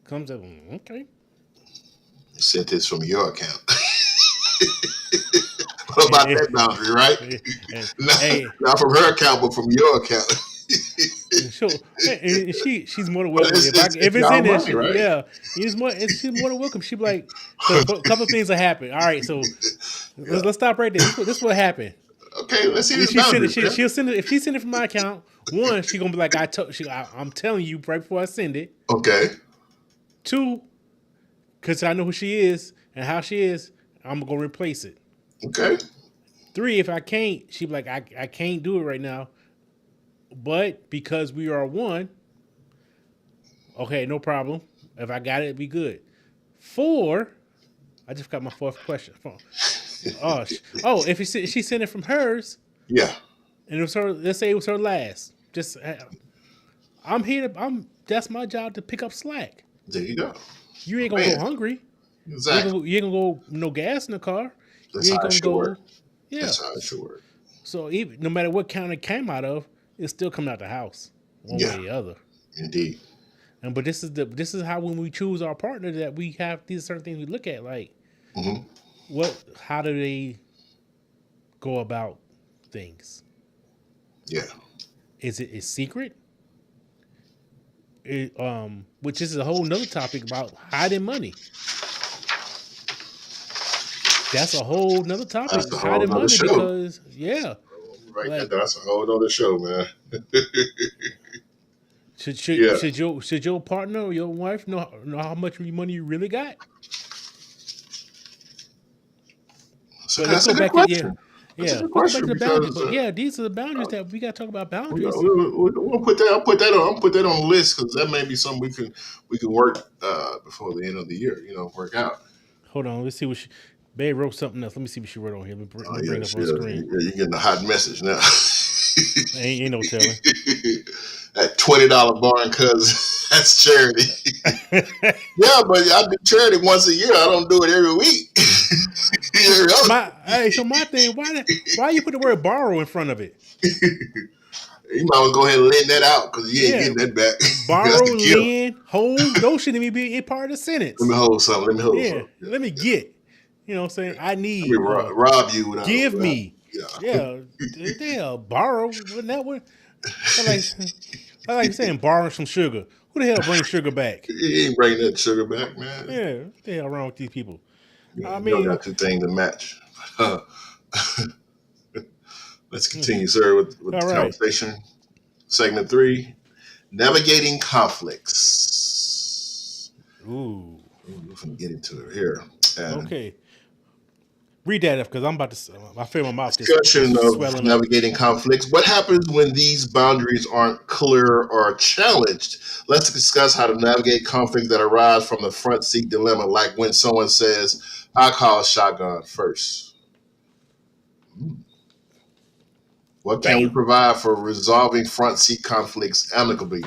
Comes up, okay. Sent this from your account. What about And, that boundary, right? and not, hey, not from her account, but from your account. and she's more than But welcome. If it's it's y'all in there, money, right? yeah, she's more than welcome. She be like, because a couple of things that happen. All right, so Yeah. let's stop right there. This what happened. Okay, let's see If this she send it, boundary, man. she'll send it. If she send it from my account, one, she gonna be like, I'm telling you right before I send it. Okay, Two, because I know who she is and how she is, I'm gonna replace it. okay, Three, if I can't, she be like, I can't do it right now. But because we are one, okay, no problem. If I got it, it'd be good. Four, I just got my fourth question. If she sent it from hers yeah. and it was her, let's say it was her last. Just I'm here to that's my job to pick up slack. There you go, You ain't gonna man. go hungry. Exactly. You ain't gonna go no gas in the car. That's You how ain't it gonna should work. go. Yeah. That's how it should work. So even no matter what count it came out of, it's still coming out the house one way Yeah, or the other. indeed. And but this is how when we choose our partner that we have these certain things we look at like hmm how do they go about things? Yeah, Is it a secret? Which is a whole nother topic about hiding money. That's a whole nother that's topic, the whole hiding nother money show. because yeah, write that Like, down. That's a whole other show, man. should should Yeah. should your should your partner or your wife know how much money you really got? So But let's that's a go good back to question. That's a good let's go back to question the boundary. because But yeah, these are the boundaries that we got to talk about boundaries. we'll put that. I'll put that on. I'll put that on the list because that may be something we can work before the end of the year. Work out. Hold on, let's see what Babe wrote something else. Let me see what she wrote on here. Let Oh me bring it up yes, on the yeah, screen. you're getting a hot message now. Ain't no telling. That $20 barn cousin, that's charity. Yeah, but I do charity once a year. I don't do it every week. Every other So my thing, why you put the word borrow in front of it? You might as well go ahead and lend that out because you ain't Yeah, getting that back. That's borrow, a gift. lend, hold. Those shouldn't even be a part of the Let me sentence. hold something. Let me hold Yeah, something. Yeah, let me yeah. get. You know what I'm saying? I Let me need. rob you Give without me. yeah. Yeah, borrow. Wasn't that what? I like saying borrowing some sugar. Who the hell brings sugar back? You ain't bringing that sugar back, man. Yeah, what the hell wrong with these people? Yeah, I you don't mean, got two things to match. Let's mhm. continue, sir, with All the right. conversation. Segment 3, navigating conflicts. Ooh. Ooh, we're going to get into it here. And Okay. Read that up because I'm about to. I feel my mouth just discussion of swelling up. navigating conflicts. What happens when these boundaries aren't clear or challenged? Let's discuss how to navigate conflicts that arise from the front seat dilemma, like when someone says, I call shotgun first. What can we Bam. provide for resolving front seat conflicts amicably?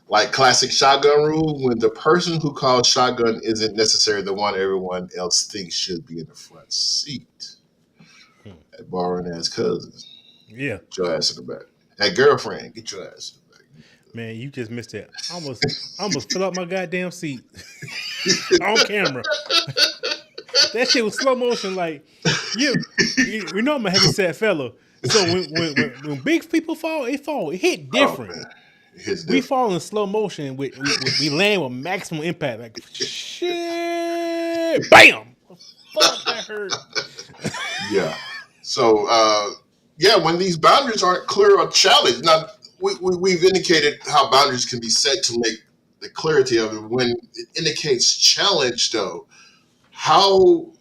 Like classic shotgun rule, when the person who calls shotgun isn't necessarily the one everyone else thinks should be in the front seat. Hmm. That borrowing ass cousin. Yeah, Get your ass in the back. That girlfriend, get your ass in the back. man, you just missed it. I almost fill up my goddamn seat on camera. That shit was slow motion. Like you know, I'm a heavy set fella. So when big people fall, it fall. It hit Oh different. man, it hits We different. fall in slow motion. We land with maximum impact. Like shit, bam. Fuck, that hurt. Yeah. So yeah, when these boundaries aren't clear or challenged, now we've indicated how boundaries can be set to make the clarity of it. When it indicates challenge, though, how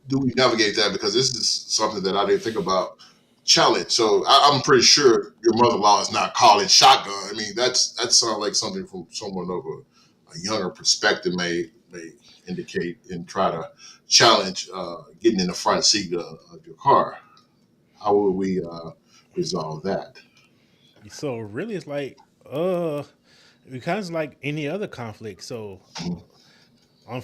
do we navigate that? Because this is something that I didn't think about. Challenge. So I'm pretty sure your mother-in-law is not calling shotgun. I mean, that sounds like something from someone of a younger perspective may indicate and try to challenge getting in the front seat of your car. How will we resolve that? So really, it's like because like any other conflict. So on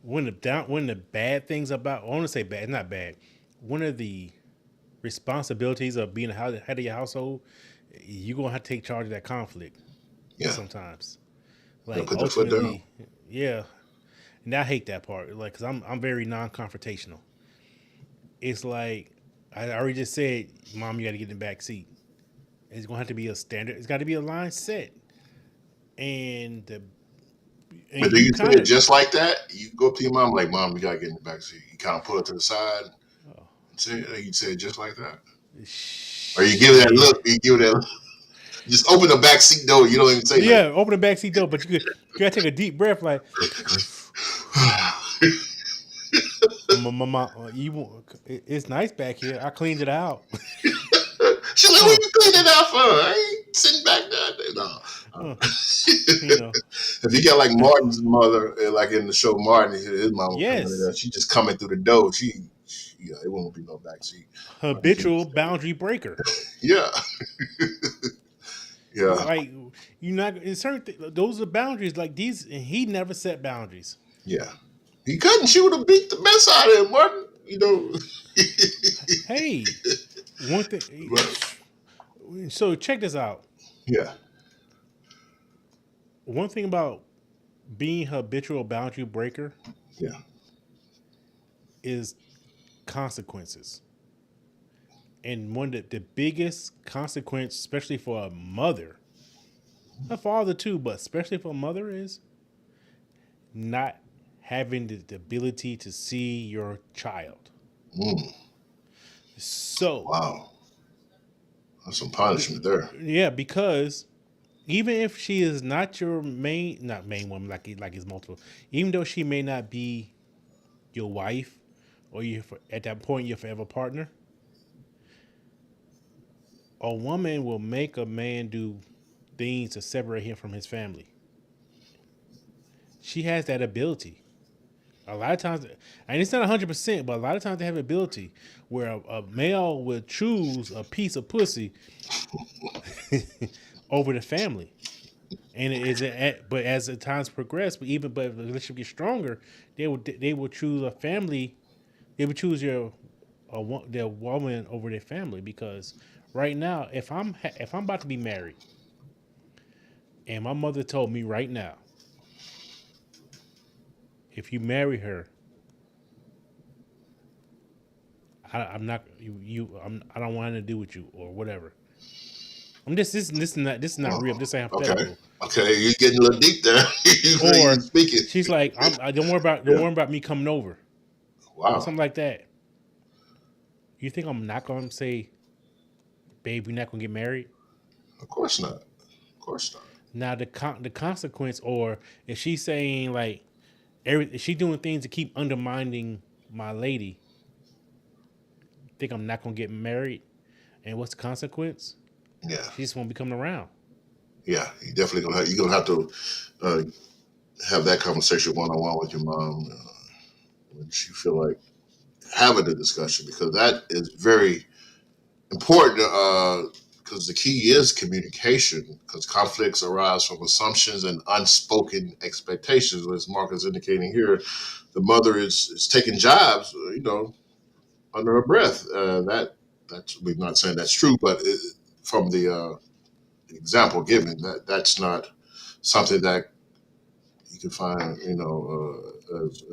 when the bad things about I want to say bad, not bad. One of the responsibilities of being head of your household, you're gonna have to take charge of that conflict Yeah, sometimes. gotta Like put the foot down. ultimately, yeah. And I hate that part. Like, cause I'm very non-confrontational. It's like I already just said, Mom, you got to get in the back seat. It's gonna have to be a standard. It's got to be a line set, and But do you you say kind it of. just like that? You go up to your mom like, "Mom, you gotta get in the back seat." You kind of pull it to the side and say, "You say it just like that," or you give it that Shit. look. You give it that. Just open the back seat door. You don't even say nothing. Yeah, open the back seat door, but you gotta take a deep breath. Like, mama, it's nice back here. I cleaned it out. She's like, "What uh, you cleaning that for? I ain't sitting back there." No. uh, you know, If you got like Martin's mother, like in the show Martin, his mama coming in yes, there, she just coming through the door. Yeah, it won't be no backseat. habitual boundary breaker. Yeah, yeah, Like you not in certain those are boundaries. Like these, and he never set boundaries. yeah. He couldn't. She would have beat the mess out of him, Martin. Hey, one thing. But So check this out. yeah, One thing about being habitual boundary breaker yeah. is consequences. And one of the biggest consequence, especially for a mother, a father too, but especially for a mother, is not having the ability to see your child. Mm, So, Wow, that's some punishment there. yeah, because even if she is not your not main woman, like it's multiple, even though she may not be your wife or at that point your forever partner, a woman will make a man do things to separate him from his family. She has that ability. A lot of times, and it's not 100%, but a lot of times they have ability where a male will choose a piece of pussy over the family. And it is, but as the times progress, but if the relationship gets stronger, they will choose a family. They would choose their woman over their family because right now, if I'm about to be married, and my mother told me right now, if you marry her, I'm not I don't want to do with you or whatever. I'm just this is not real. This is Okay. hypothetical. Okay, you're getting a little deep there. You're Or speaking. she's like, I don't worry about Yeah. me coming over or Wow. something like that. You think I'm not gonna say, babe, we're not gonna get married? Of course not. Of course not. Now the consequence, or if she's saying like if she doing things to keep undermining my lady, think I'm not gonna get married? And what's the consequence? Yeah. She just won't be coming around. Yeah. You definitely you're gonna have to uh, have that conversation one on one with your mom when she feel like having a discussion because that is very important. Because the key is communication. Because conflicts arise from assumptions and unspoken expectations. As Mark is indicating here, the mother is taking jabs, under her breath. That's we're not saying that's true, but from the example given, that's not something that you can find, as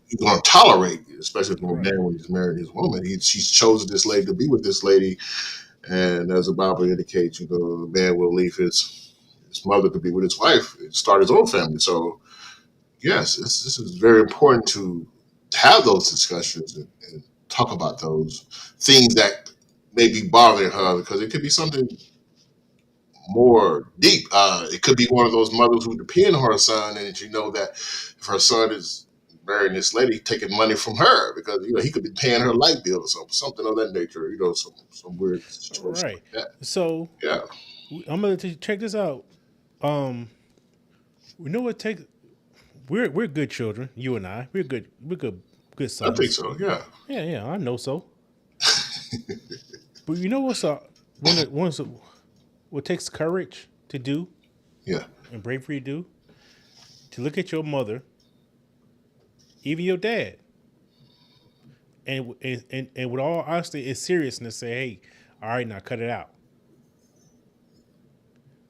you're going to tolerate, especially from a man Right. when he's married his woman. She's chosen this lady to be with this lady, and as the Bible indicates, the man will leave his mother to be with his wife and start his own family. So yes, this is very important to have those discussions and talk about those things that may be bothering her because it could be something more deep. It could be one of those mothers who depend on her son, and you know that if her son is marrying this lady, taking money from her because he could be paying her light bill or something of that nature. Some weird situation Right. like that. So Yeah, I'm gonna check this out. Um, we know what take. We're good children. You and I. We're good. We're good I think sons. so. Yeah, Yeah, yeah. I know so. But you know what's what takes courage to do yeah, and bravery to do? To look at your mother, even your dad, and with all honesty and seriousness, say, "Hey, all right, now cut it out.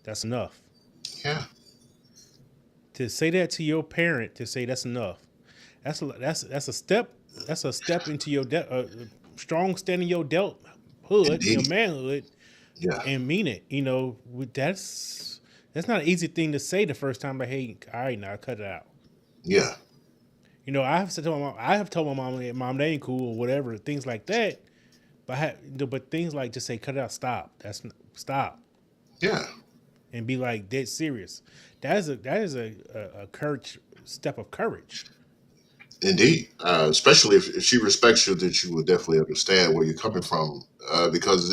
That's enough." yeah. To say that to your parent, to say that's enough. That's a step. That's a step into your strong stand in your adult hood, your Indeed. manhood, Yeah, and mean it. That's not an easy thing to say the first time. But hey, all right, now cut it out. yeah. I have told my mom, "Hey, mom, that ain't cool or whatever, things like that. But things like just say, cut it out, stop. Stop, Yeah, and be like dead serious. That is a courage step of courage. indeed. Especially if she respects you, that you would definitely understand where you're coming from. Because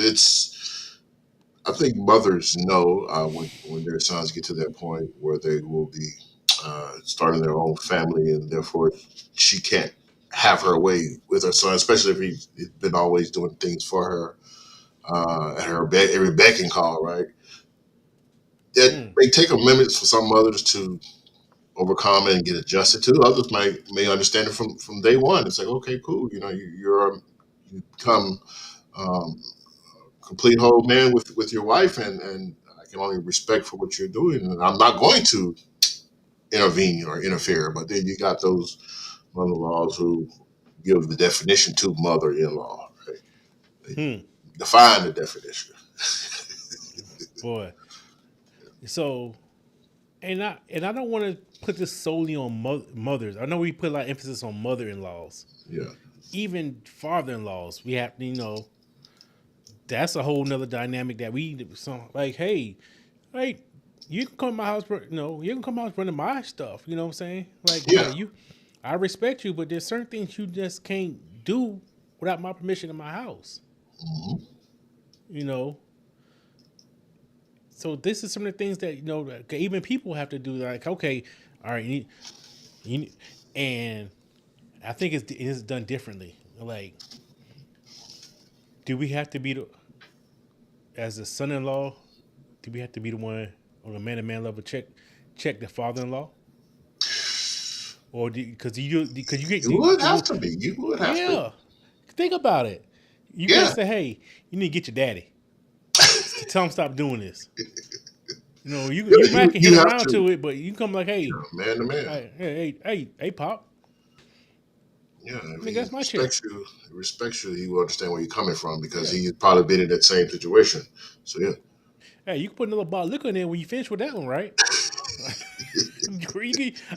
I think mothers know when their sons get to that point where they will be starting their own family, and therefore she can't have her way with her son, especially if he's been always doing things for her at every beck and call, right? It Mm, may take a minute for some mothers to overcome it and get adjusted to. Others may understand it from day one. It's like, okay, cool. You become um, complete whole man with your wife, and I can only respect for what you're doing, and I'm not going to intervene or interfere. But then you got those mother-in-laws who give the definition to mother-in-law. Right? They hmm, define the definition. boy. So and I don't want to put this solely on mothers. I know we put a lot of emphasis on mother-in-laws, Yeah, even father-in-laws. We have, that's a whole nother dynamic that we so like, hey, you can come to my house, you can come to my house running my stuff. You know what I'm saying? Like, yeah, Yeah. I respect you, but there's certain things you just can't do without my permission in my house. Hmm. You know, so this is some of the things that like, even people have to do. Like, okay, all right, and I think it's done differently. Like, do we have to be as a son-in-law? Do we have to be the one on a man-to-man level check the father-in-law, or because you get You would have well, to be. You would have to. yeah. Think about it. You can't Yeah. say, hey, you need to get your daddy. Tell him stop doing this. Yeah. You might can hit You have around to. to it, but you come like, hey, Man to man. hey, pop, Yeah. If nigga, he that's my check. respects you, he will understand where you're coming from because Yeah. he's probably been in that same situation. So yeah. Hey, you can put another bottle of liquor in there when you finish with that one, right?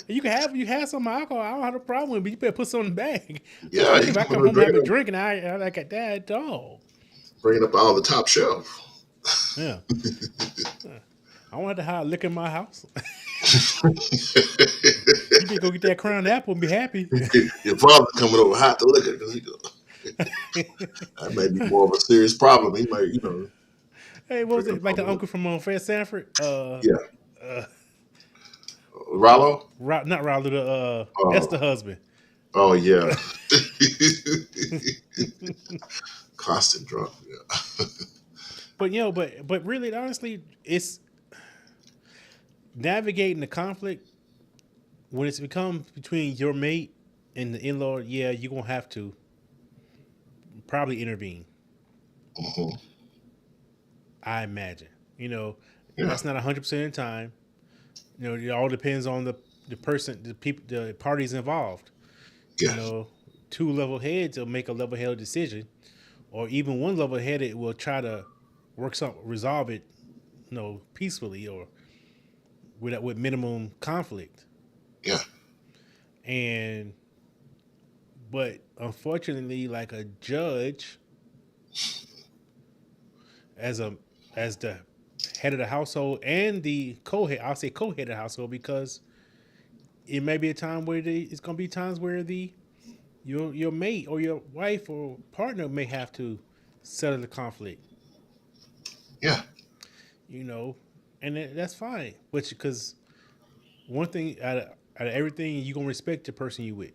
You have some alcohol. I don't have a problem with it, but you better put some in the bag. Yeah. Especially You if I can come home and bring have it a up, drink and I like at that dog. bring it up all the top shelf. Yeah. I don't have to hide liquor in my house. You better go get that crown apple and be happy. Your father's coming over hot to look at because that may be more of a serious problem. He might, Hey, what was bring up it? Like all the the uncle from Fred Sanford? yeah. Uh, Rollo. Not Riley, the Oh, Esther husband. oh yeah. Constant drunk. Yeah. But but really, honestly, it's navigating the conflict when it's become between your mate and the in-law. Yeah, you're gonna have to probably intervene. Hmm. I imagine. You know, Yeah. that's not 100% of the time. It all depends on the person, the people, the parties involved. You Yes. know, two level heads will make a level headed decision, or even one level headed will try to resolve it, peacefully or with minimum conflict. Yeah. And but unfortunately, like a judge, as a as the head of the household and the co-head, I'll say co-head of the household because it may be a time where it's gonna be times where your mate or your wife or partner may have to settle the conflict. Yeah. You know, and that's fine. But because one thing out of everything, you gonna respect the person you with.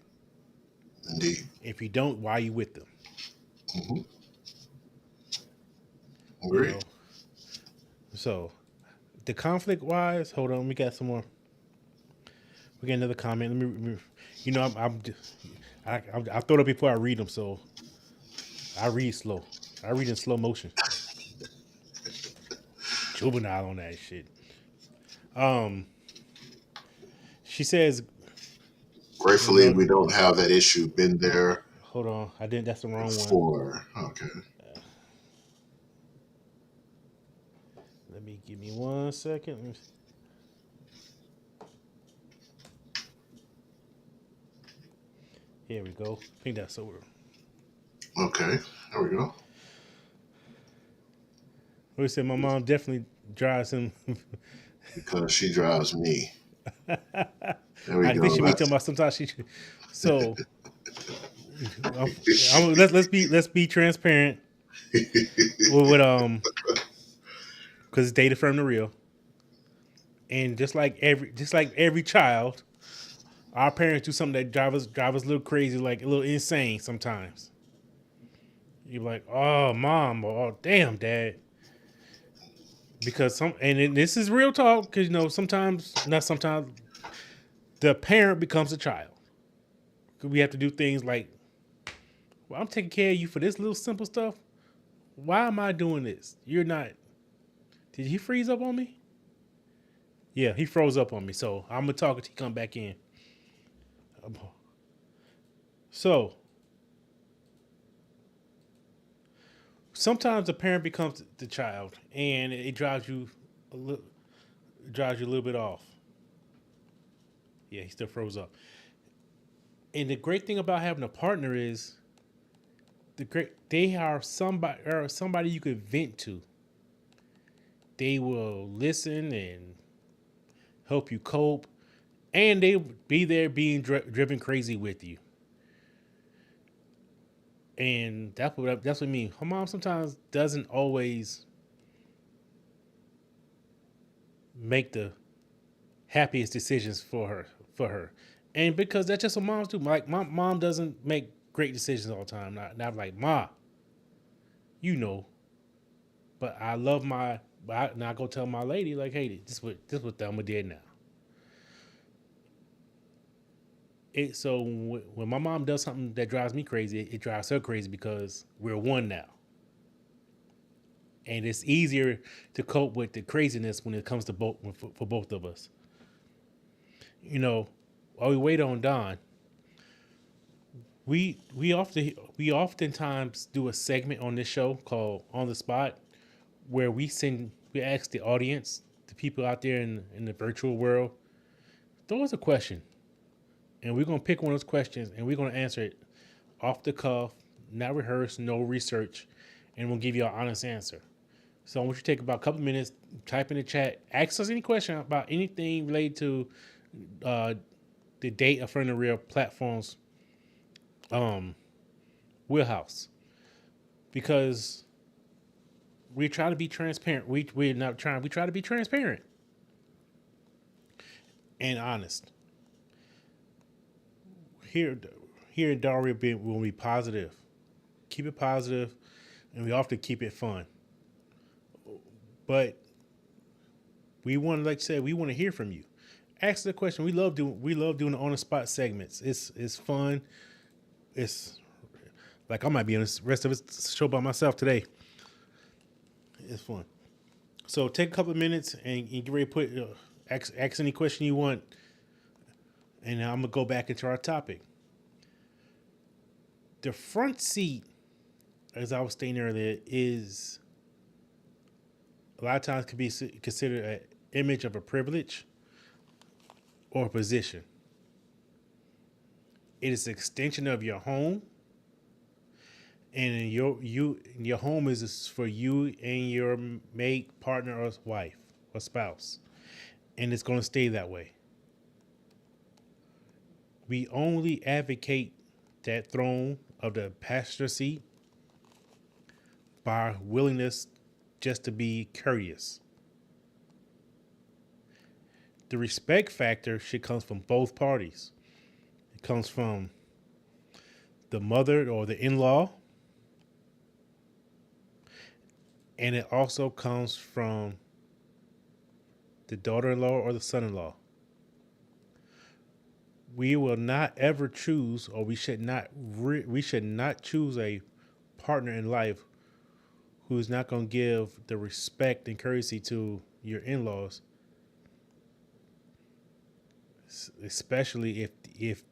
Indeed. If you don't, why you with them? Hmm. You Agreed. know. So the conflict wise, hold on, we got some more. We got another comment. I thought it before I read them, so I read slow. I read in slow motion. Juvenile on that shit. Um, she says, Gratefully, no, we don't have that issue. Been there hold on, I didn't. That's the wrong one. before. Okay. Let me give me 1 second. Here we go. I think that's over. Okay. There we go. We said my mom definitely drives him. Because she drives me. There we I think go. she be talking That's about sometimes she. So let's be transparent with because it's data from the real, and just like every child, our parents do something that drive us a little crazy, like a little insane sometimes. You're like, oh, mom, or oh, damn, dad, because this is real talk because sometimes not sometimes the parent becomes a child. We have to do things like, well, I'm taking care of you for this little simple stuff. Why am I doing this? You're not. Did he freeze up on me? Yeah, he froze up on me. So I'm gonna talk until he come back in. So sometimes the parent becomes the child, and it a little drives you a little bit off. Yeah, he still froze up. And the great thing about having a partner is they are somebody you could vent to. They will listen and help you cope, and they'll be there being driven crazy with you. And that's what I mean. Her mom sometimes doesn't always make the happiest decisions for her, and because that's just what moms do. Like my mom doesn't make great decisions all the time. Not like ma, you know. But I love my. Now I go tell my lady like, hey, this what Thelma did now. So when my mom does something that drives me crazy, it drives her crazy because we're one now, and it's easier to cope with the craziness when it comes to both for both of us. You know, while we wait on Don, we oftentimes do a segment on this show called On the Spot, where we ask the audience, the people out there in the virtual world, throw us a question, and we're gonna pick one of those questions and we're gonna answer it off the cuff, not rehearsed, no research, and we'll give you an honest answer. So I want you to take about a couple minutes, type in the chat, ask us any question about anything related to uh, the date of front of real platforms um, wheelhouse, because we try to be transparent. We're not trying. We try to be transparent and honest. Here here at Daria will be positive. Keep it positive, and we often keep it fun. But we want to, like I said, we want to hear from you. Ask the question. We love doing the on the spot segments. It's fun. It's like I might be on the rest of this show by myself today. It's fun. So take a couple of minutes and get ready to ask any question you want, and I'm gonna go back into our topic. The front seat, as I was stating earlier, is a lot of times can be considered an image of a privilege or a position. It is an extension of your home, and your home is for you and your mate, partner, or wife or spouse, and it's going to stay that way. We only advocate that throne of the passenger seat by our willingness just to be courteous. The respect factor should come from both parties. It comes from the mother or the in-law, and it also comes from the daughter-in-law or the son-in-law. We will not ever choose, or we should not choose a partner in life who's not going to give the respect and courtesy to your in-laws, especially if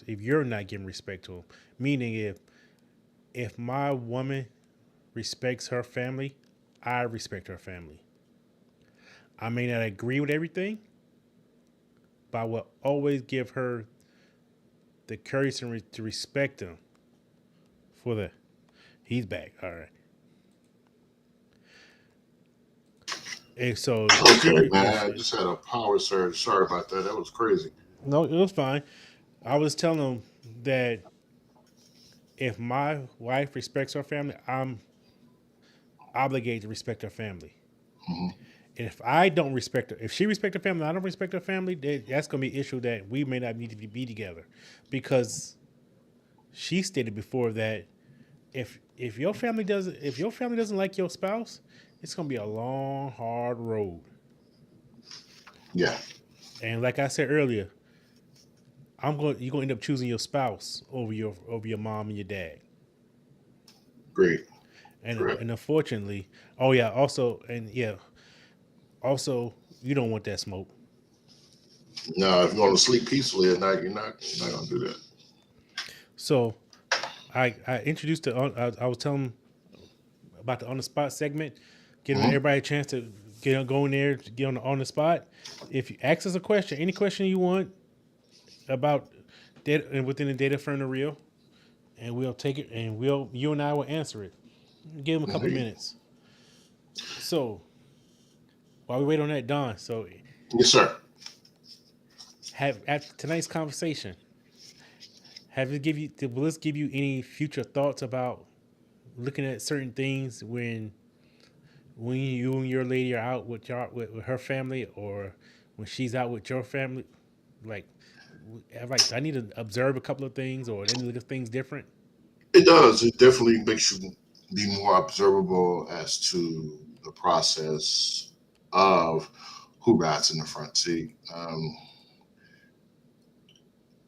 you're not giving respect to them. Meaning, if my woman respects her family, I respect her family. I may not agree with everything, but I will always give her the courage to respect them for the. He's back. All right. And so Okay, man. I just had a power surge. Sorry about that. That was crazy. no, it was fine. I was telling them that if my wife respects her family, I'm obligated to respect her family. Hmm. And if I don't respect her, if she respects her family, I don't respect her family, that's going to be an issue that we may not need to be together, because she stated before that if your family doesn't like your spouse, it's going to be a long, hard road. Yeah, And like I said earlier, you're going to end up choosing your spouse over your mom and your dad. great. And Correct. unfortunately, oh yeah, also you don't want that smoke. Now, if you want to sleep peacefully at night, you're not gonna do that. So I introduced I was telling about the on the spot segment, giving Hmm. everybody a chance to go in there, to get on the spot. If you ask us a question, any question you want about data and within the data from the real, and we'll take it, and you and I will answer it. Give him a couple Indeed. minutes. So while we wait on that, Don. So Yes, sir. have after tonight's conversation, have it give you will this give you any future thoughts about looking at certain things when you and your lady are out with her family, or when she's out with your family? Like, I need to observe a couple of things, or any little things different. It does. It definitely makes you be more observable as to the process of who rides in the front seat.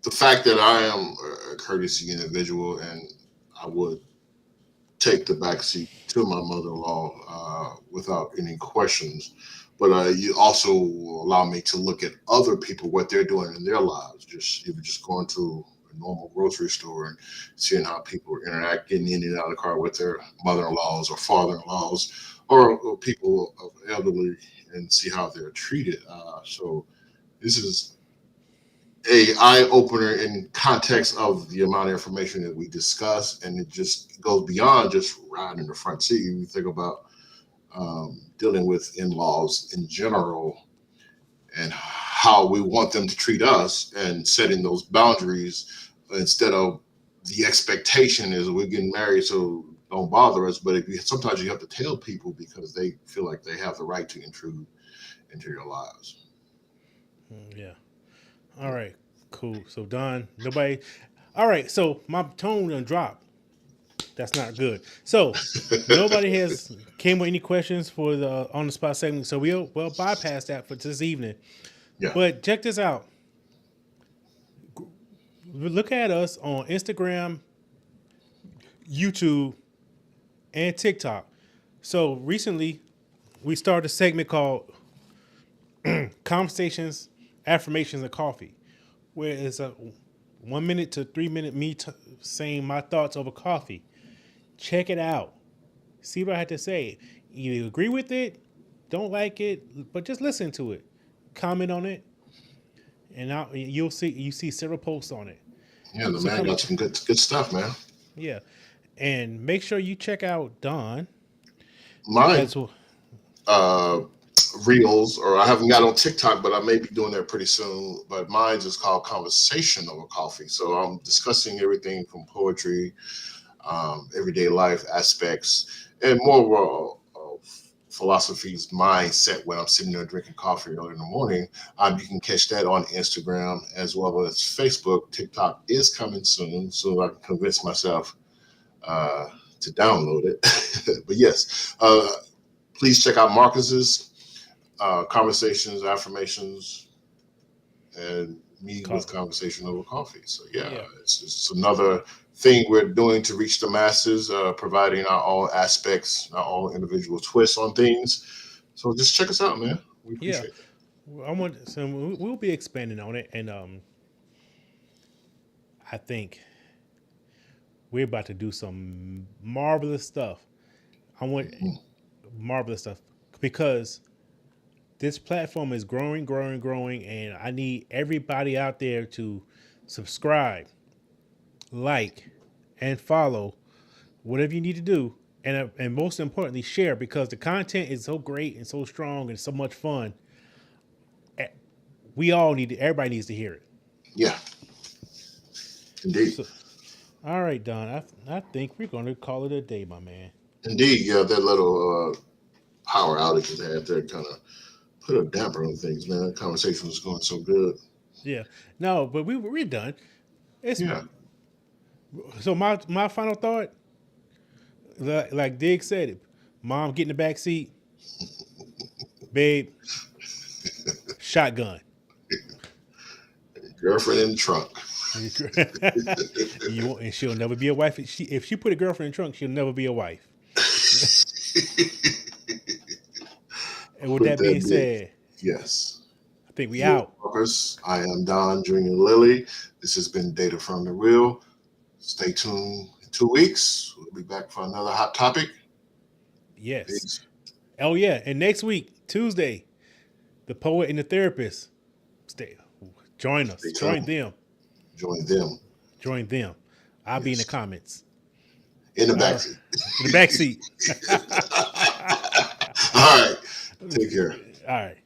The fact that I am a courtesy individual and I would take the back seat to my mother-in-law without any questions. But you also allow me to look at other people, what they're doing in their lives. Just if you're just going to a normal grocery store and seeing how people interact, getting in and out of the car with their mother-in-laws or father-in-laws, or people of elderly, and see how they're treated. So this is a eye opener in context of the amount of information that we discuss, and it just goes beyond just riding in the front seat. You think about dealing with in-laws in general and how we want them to treat us, and setting those boundaries instead of the expectation is we're getting married, so don't bother us. But if you, sometimes you have to tell people because they feel like they have the right to intrude into your lives. Yeah. All right. Cool. So Don, nobody. All right. So my tone done dropped. That's not good. So nobody has came with any questions for the on the spot segment. So we'll bypass that for this evening. Yeah. But check this out. Look at us on Instagram, YouTube, and TikTok. So recently we started a segment called Conversations, Affirmations, and Coffee, where it's a 1 minute to 3 minute saying my thoughts over coffee. Check it out. See what I had to say. Either agree with it, don't like it, but just listen to it. Comment on it, and you see several posts on it. Yeah, the So man come, got some good stuff, man. yeah, and make sure you check out Don Mine as well. uh, reels, or I haven't got on TikTok, but I may be doing that pretty soon. But mine's is called Conversation Over Coffee. So I'm discussing everything from poetry, everyday life aspects, and more of philosophy's mindset when I'm sitting there drinking coffee early in the morning. You can catch that on Instagram as well as Facebook. TikTok is coming soon, so I can convince myself uh, to download it. But yes, please check out Marcus's conversations, affirmations, and me with conversation over coffee. So yeah, Yeah, it's another thing we're doing to reach the masses, providing our own aspects, our own individual twists on things. So just check us out, man. We yeah. appreciate it. I want so we'll be expanding on it, and I think we're about to do some marvelous stuff. I want Mhm. marvelous stuff because this platform is growing, growing, growing, and I need everybody out there to subscribe, like, and follow whatever you need to do, and most importantly, share because the content is so great and so strong and so much fun. Eh, We all need to. Everybody needs to hear it. Yeah, indeed. So, all right, Don. I think we're going to call it a day, my man. Indeed, yeah, that little power outage that had there kind of put a damper on things, man. That conversation was going so good. Yeah. No, but we're done. It's Yeah. so my final thought, like Dig said it. Mom, get in the back seat, babe. Shotgun. Girlfriend in the trunk. And she'll never be a wife. If she put a girlfriend in the trunk, she'll never be a wife. And with Put that being that big. said, Yes. I think we You out. Walkers. I am Don Jr. Lilly. This has been Data from the Real. Stay tuned in 2 weeks. We'll be back for another hot topic. Yes. Peace. Oh yeah. And next week, Tuesday, the poet and the therapist. Stay. Join Stay us. Join tuned. them. Join them. Join them. I'll be in the Yes. comments. In the Uh, backseat. in the back seat. All right. Take care. All right.